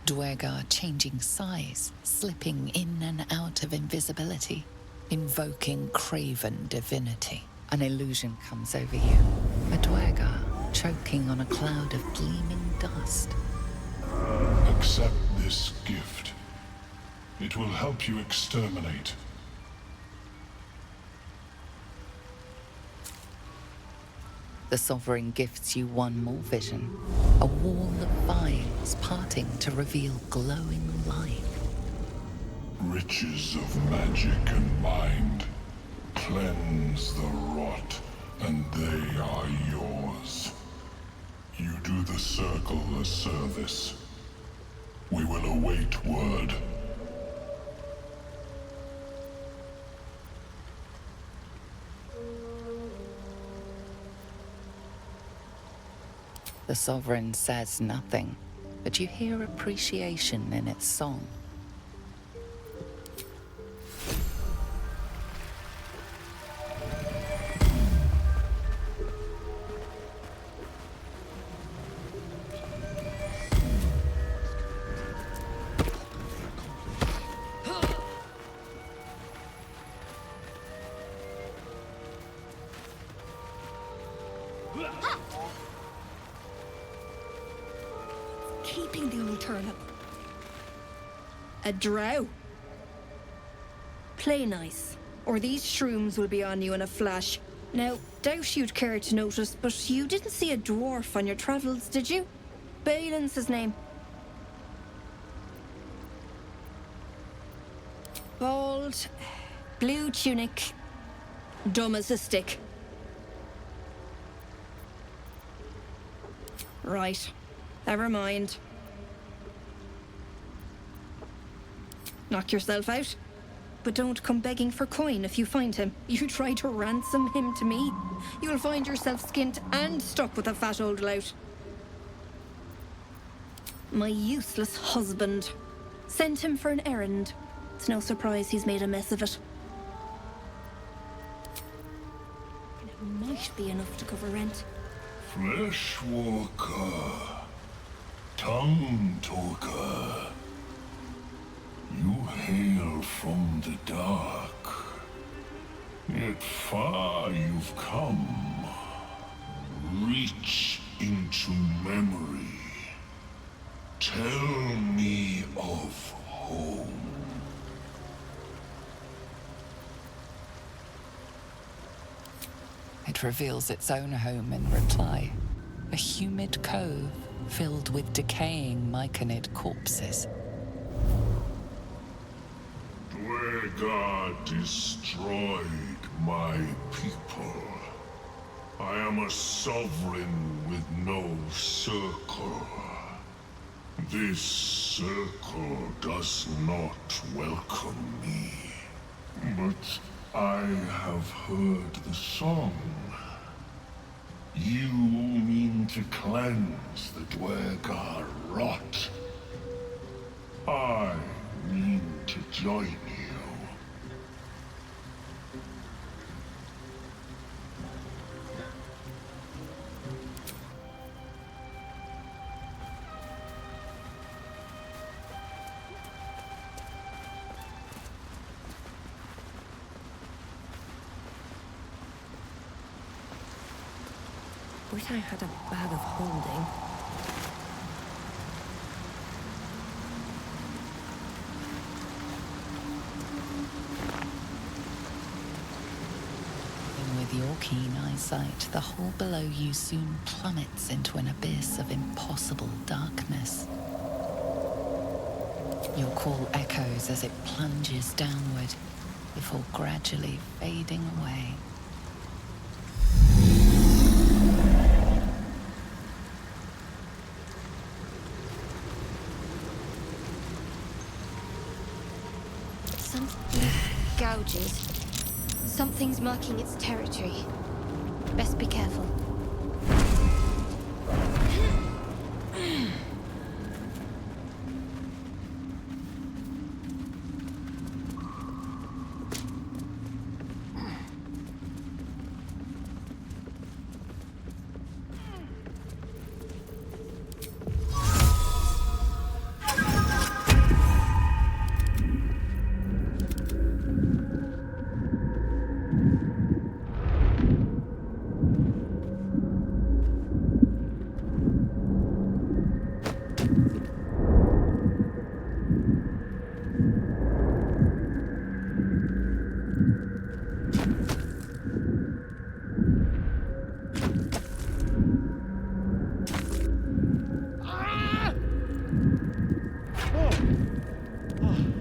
Dwergar changing size, slipping in and out of invisibility, invoking craven divinity. An illusion comes over you. A Dwergar choking on a cloud of gleaming dust. Accept this gift. It will help you exterminate. The Sovereign gifts you one more vision. A wall of vines parting to reveal glowing light. Riches of magic and mind. Cleanse the rot, and they are yours. You do the Circle a service. We will await word. The Sovereign says nothing, but you hear appreciation in its song. Keeping the old turnip. A drow. Play nice, or these shrooms will be on you in a flash. Now, doubt you'd care to notice, but you didn't see a dwarf on your travels, did you? Balin's his name. Bald, blue tunic, dumb as a stick. Right. Never mind. Knock yourself out. But don't come begging for coin if you find him. You try to ransom him to me, you'll find yourself skint and stuck with a fat old lout. My useless husband. Sent him for an errand. It's no surprise he's made a mess of it. It might be enough to cover rent. Fleshwalker. Tongue talker. You hail from the dark. Yet far you've come. Reach into memory. Tell me of home. It reveals its own home in reply. A humid cove filled with decaying Myconid corpses. Dwergar destroyed my people. I am a sovereign with no circle. This circle does not welcome me. But I have heard the song. You mean to cleanse the Dwergar rot. I mean to join you. Wish I had a bag of holding. And with your keen eyesight, the hole below you soon plummets into an abyss of impossible darkness. Your call echoes as it plunges downward, before gradually fading away. Something gouges. Something's marking its territory. Best be careful.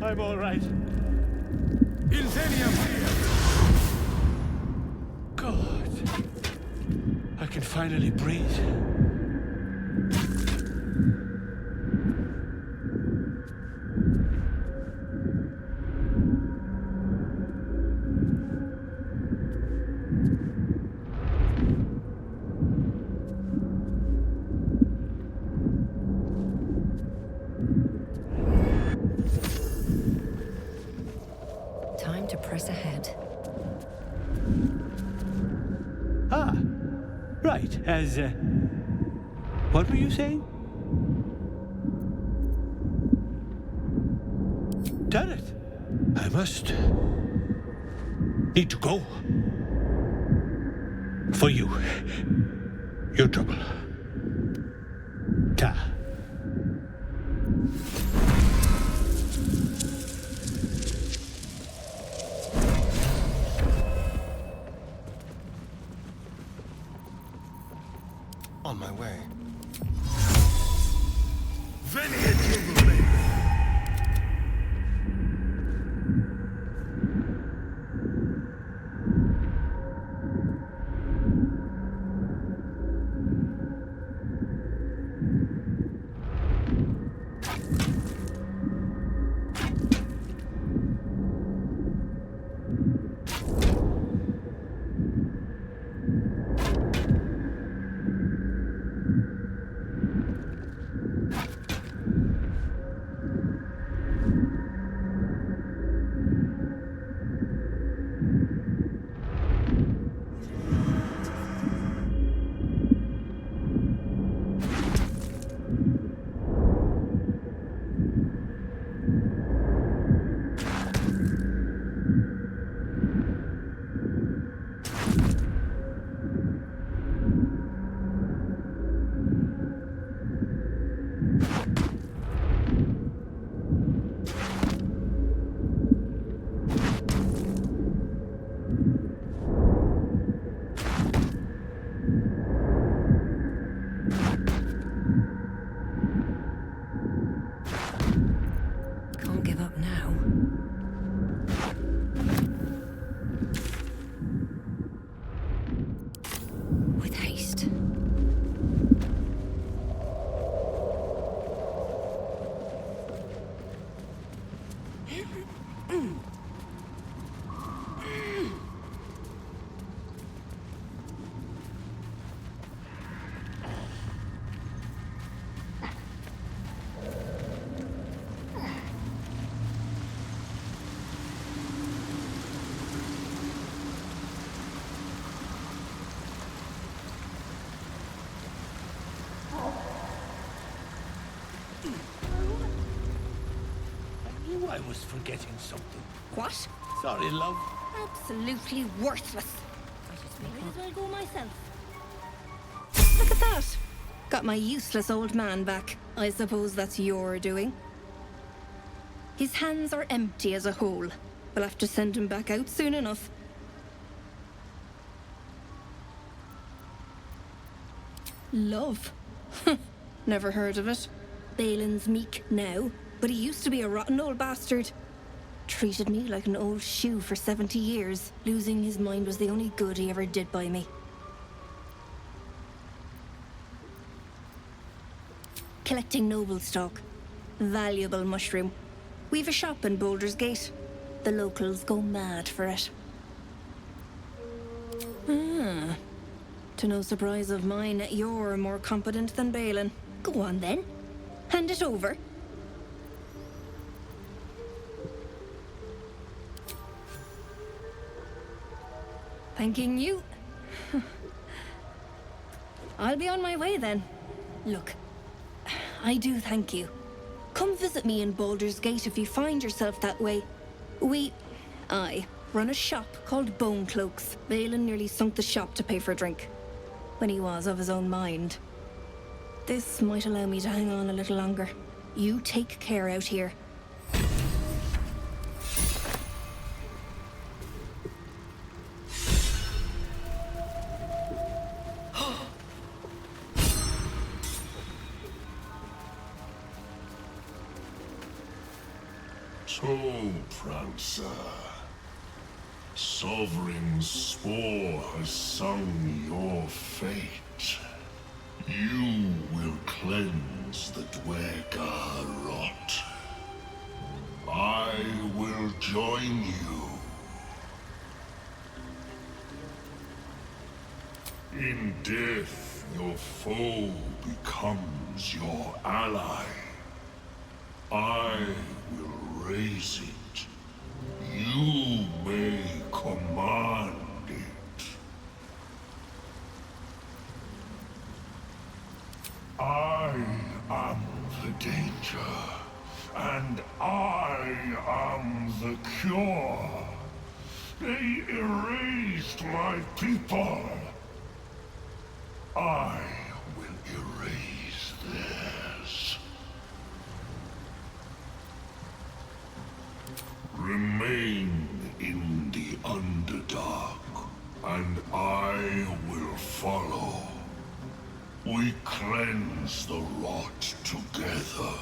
I'm all right. God, I can finally breathe. Time to press ahead. Ah, right, what were you saying? Turret! I must need to go. For you. Your trouble. Ta. On my way. was forgetting something. What? Sorry, love. Absolutely worthless. Might as well go myself. Look at that. Got my useless old man back. I suppose that's your doing. His hands are empty as a hole. We'll have to send him back out soon enough. Love? Never heard of it. Balin's meek now, but he used to be a rotten old bastard. Treated me like an old shoe for 70 years. Losing his mind was the only good he ever did by me. Collecting noble stock. Valuable mushroom. We've a shop in Baldur's Gate. The locals go mad for it. Ah. To no surprise of mine, you're more competent than Balin. Go on then. Hand it over. Thanking you. I'll be on my way then. Look, I do thank you. Come visit me in Baldur's Gate if you find yourself that way. I run a shop called Bone Cloaks. Balin nearly sunk the shop to pay for a drink. When he was of his own mind. This might allow me to hang on a little longer. You take care out here. So, Prancer, Sovereign Spore has sung your fate. You will cleanse the Dwergar rot. I will join you. In death, your foe becomes your ally. I will raise it. You may command it. I am the danger, and I am the cure. They erased my people. I will erase theirs. Remain in the Underdark, and I will follow. We cleanse the rot together.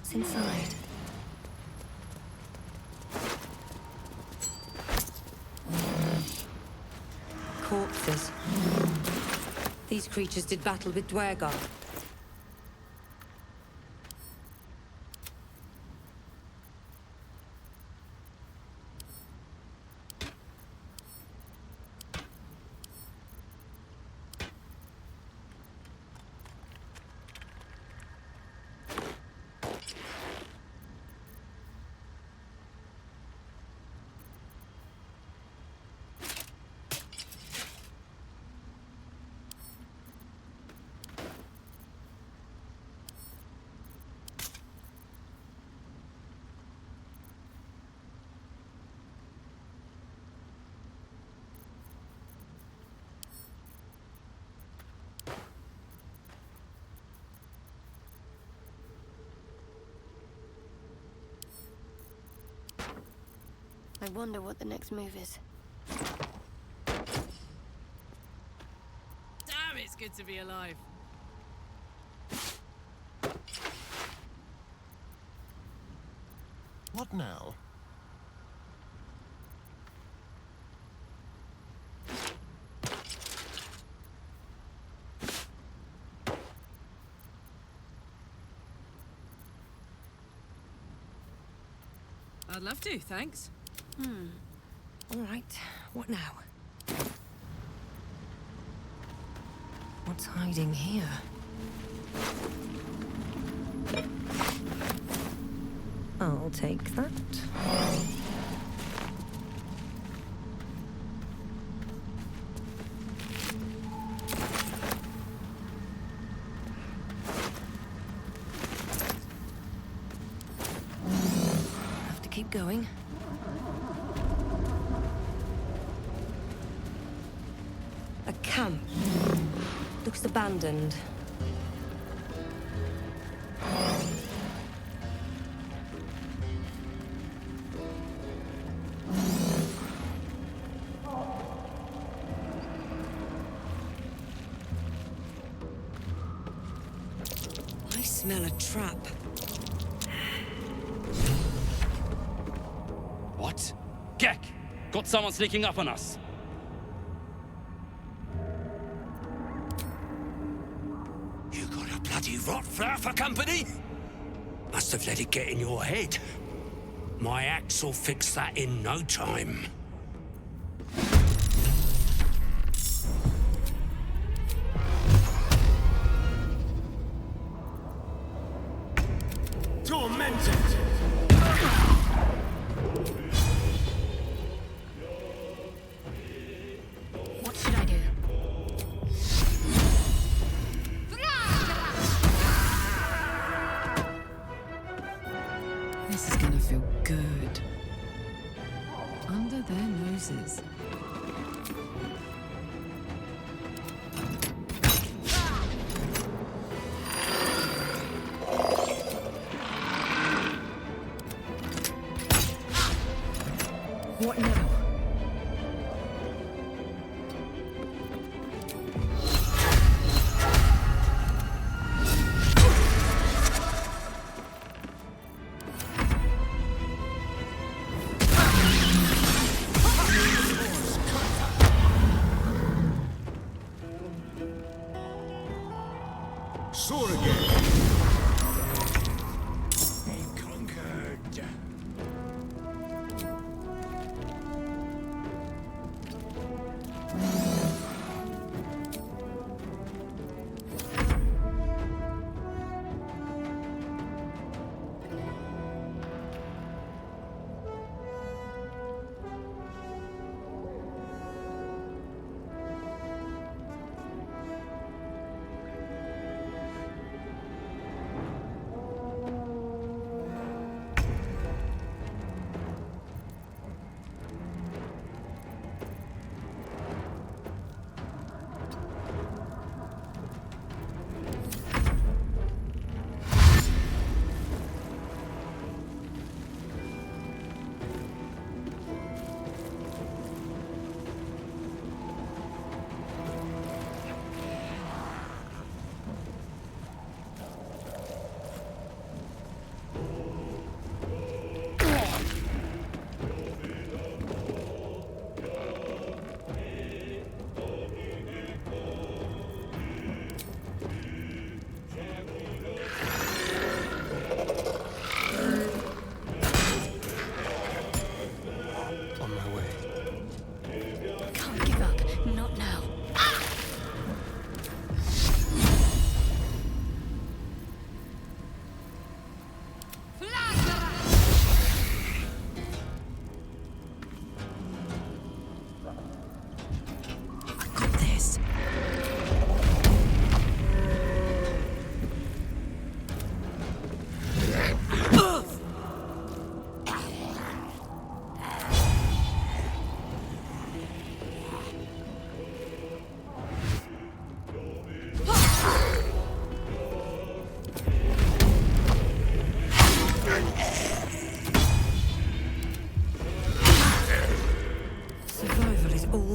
What's inside? Corpses. These creatures did battle with Dwergar. I wonder what the next move is. Damn, it's good to be alive. What now? I'd love to, thanks. All right, what now? What's hiding here? I'll take that. Have to keep going. A camp. Looks abandoned. I smell a trap. What? Gek! Got someone sneaking up on us! You got a bloody rot flower for company? Must have let it get in your head. My axe will fix that in no time. Tormented! What should I do? This is gonna feel good. Under their noses. What now? Soar again! Conquered.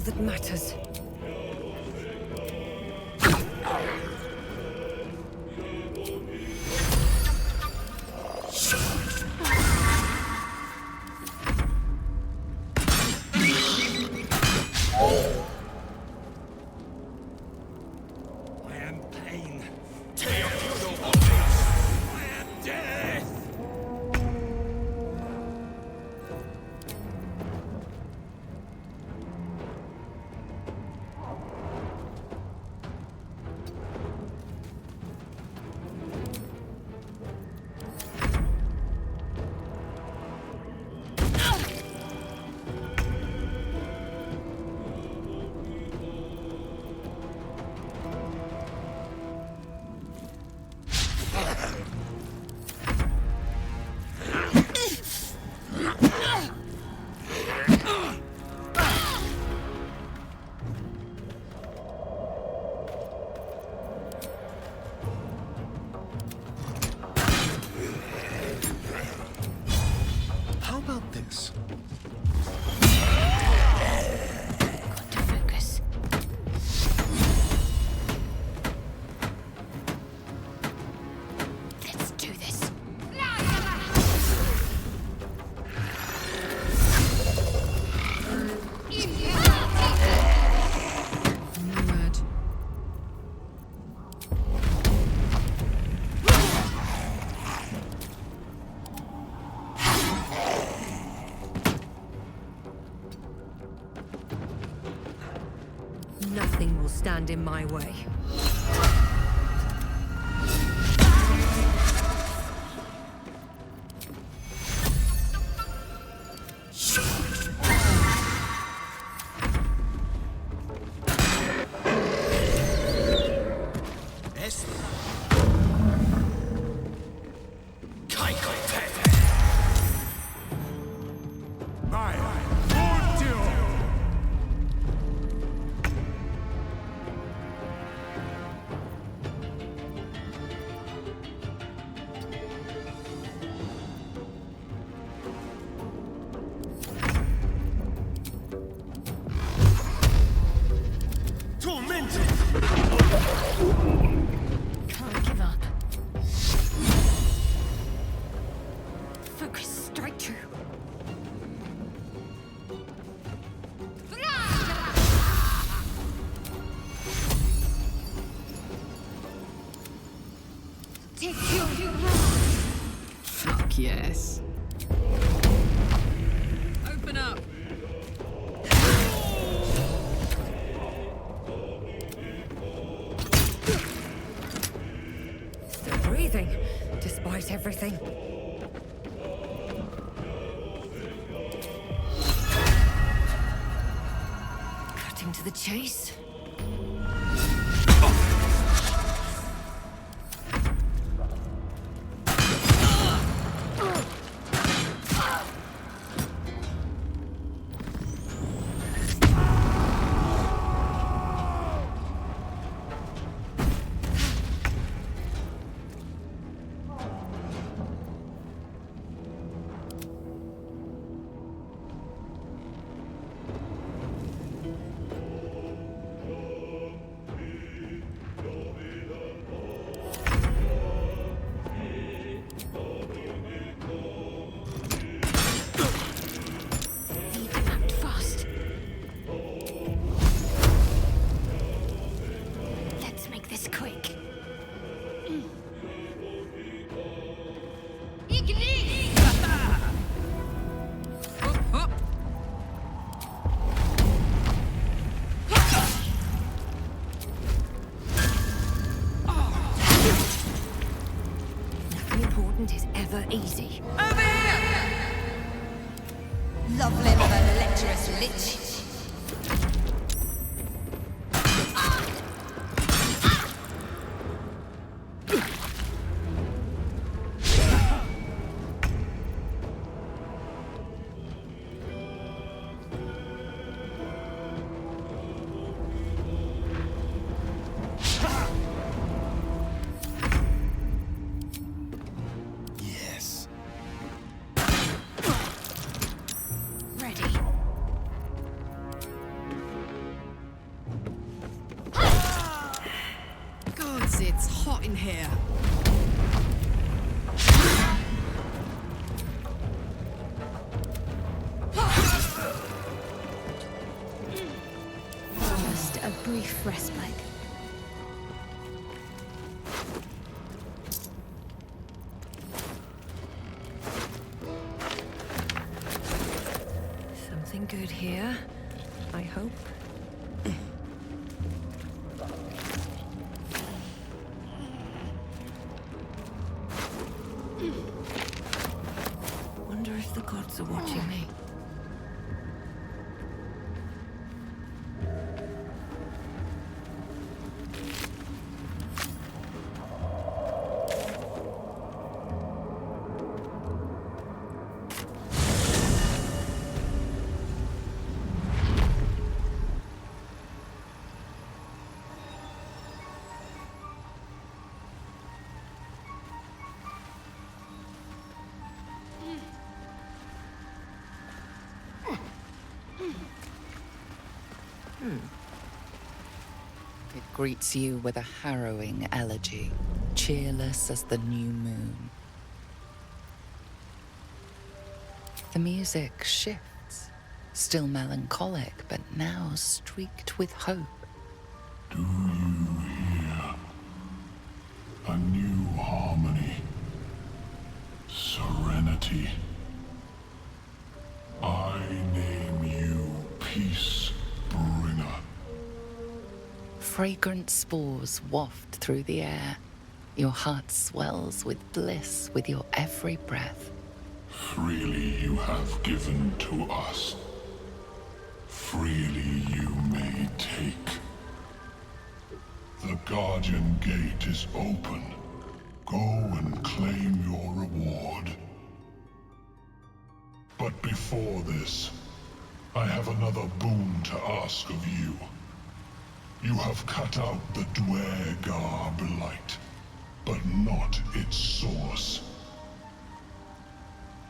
all that matters. How about this? Got to focus. Let's do this. Mad. Nothing will stand in my way. Can't give up. Focus, strike true. Take you. Fuck yes. Open up. Still breathing, despite everything. Cutting to the chase. Easy. Over here! Lovely little lecherous lich. brief respite. Something good here, I hope. Wonder if the gods are watching me. It greets you with a harrowing elegy, cheerless as the new moon. The music shifts, still melancholic, but now streaked with hope. Do you hear? A new harmony. Serenity. I name you Peace Bringer. Fragrant spores waft through the air. Your heart swells with bliss with your every breath. Freely you have given to us. Freely you may take. The Guardian Gate is open. Go and claim your reward. But before this, I have another boon to ask of you. You have cut out the Dwergar blight, but not its source.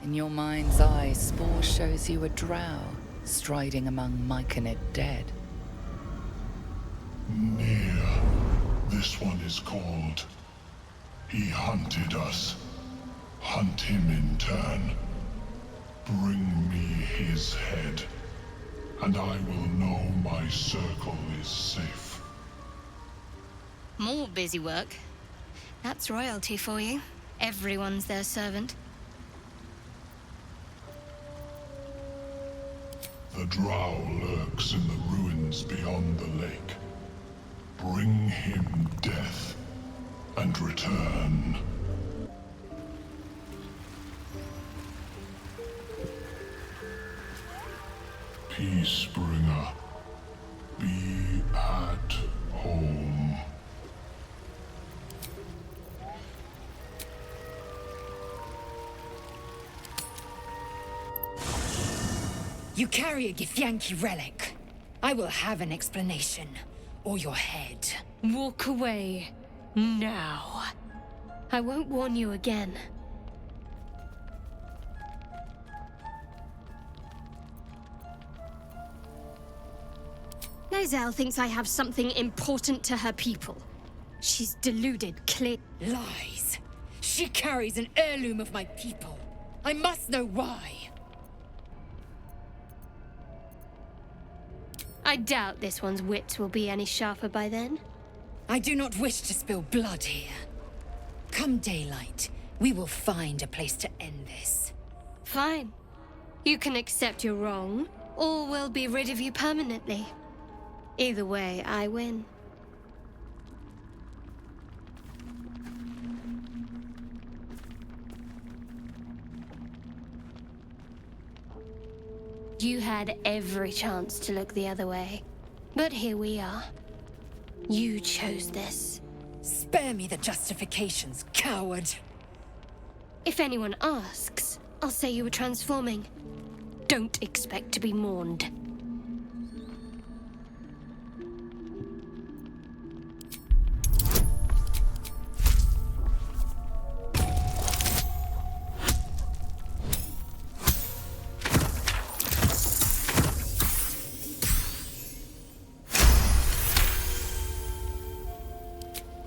In your mind's eye, Spore shows you a drow, striding among Myconid dead. Near. This one is called. He hunted us. Hunt him in turn. Bring me his head, and I will know my circle is safe. More busy work. That's royalty for you. Everyone's their servant. The drow lurks in the ruins beyond the lake. Bring him death, and return. Peacebringer, be at home. You carry a Githyanki relic. I will have an explanation, or your head. Walk away. Now. I won't warn you again. Lae'zel thinks I have something important to her people. She's deluded, clear. Lies. She carries an heirloom of my people. I must know why. I doubt this one's wits will be any sharper by then. I do not wish to spill blood here. Come daylight, we will find a place to end this. Fine. You can accept you're wrong, or we'll be rid of you permanently. Either way, I win. You had every chance to look the other way. But here we are. You chose this. Spare me the justifications, coward. If anyone asks, I'll say you were transforming. Don't expect to be mourned.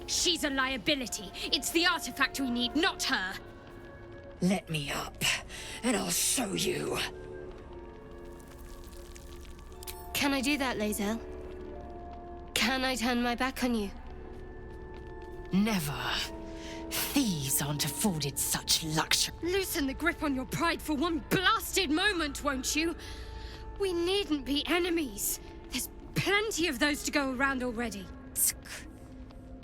She's a liability. It's the artifact we need, not her. Let me up, and I'll show you. Can I do that, Lae'zel? can I turn my back on you? Never. Thieves aren't afforded such luxury. Loosen the grip on your pride for one blasted moment, won't you? We needn't be enemies. There's plenty of those to go around already.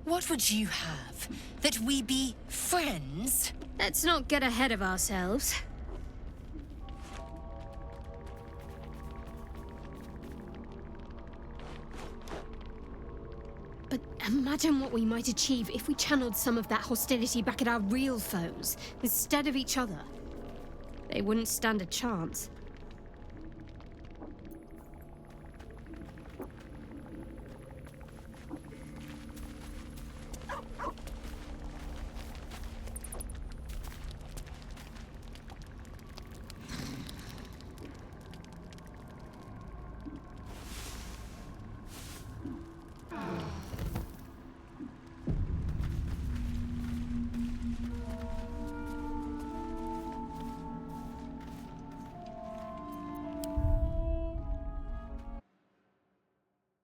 What would you have? That we be friends? Let's not get ahead of ourselves. But imagine what we might achieve if we channeled some of that hostility back at our real foes, instead of each other. They wouldn't stand a chance.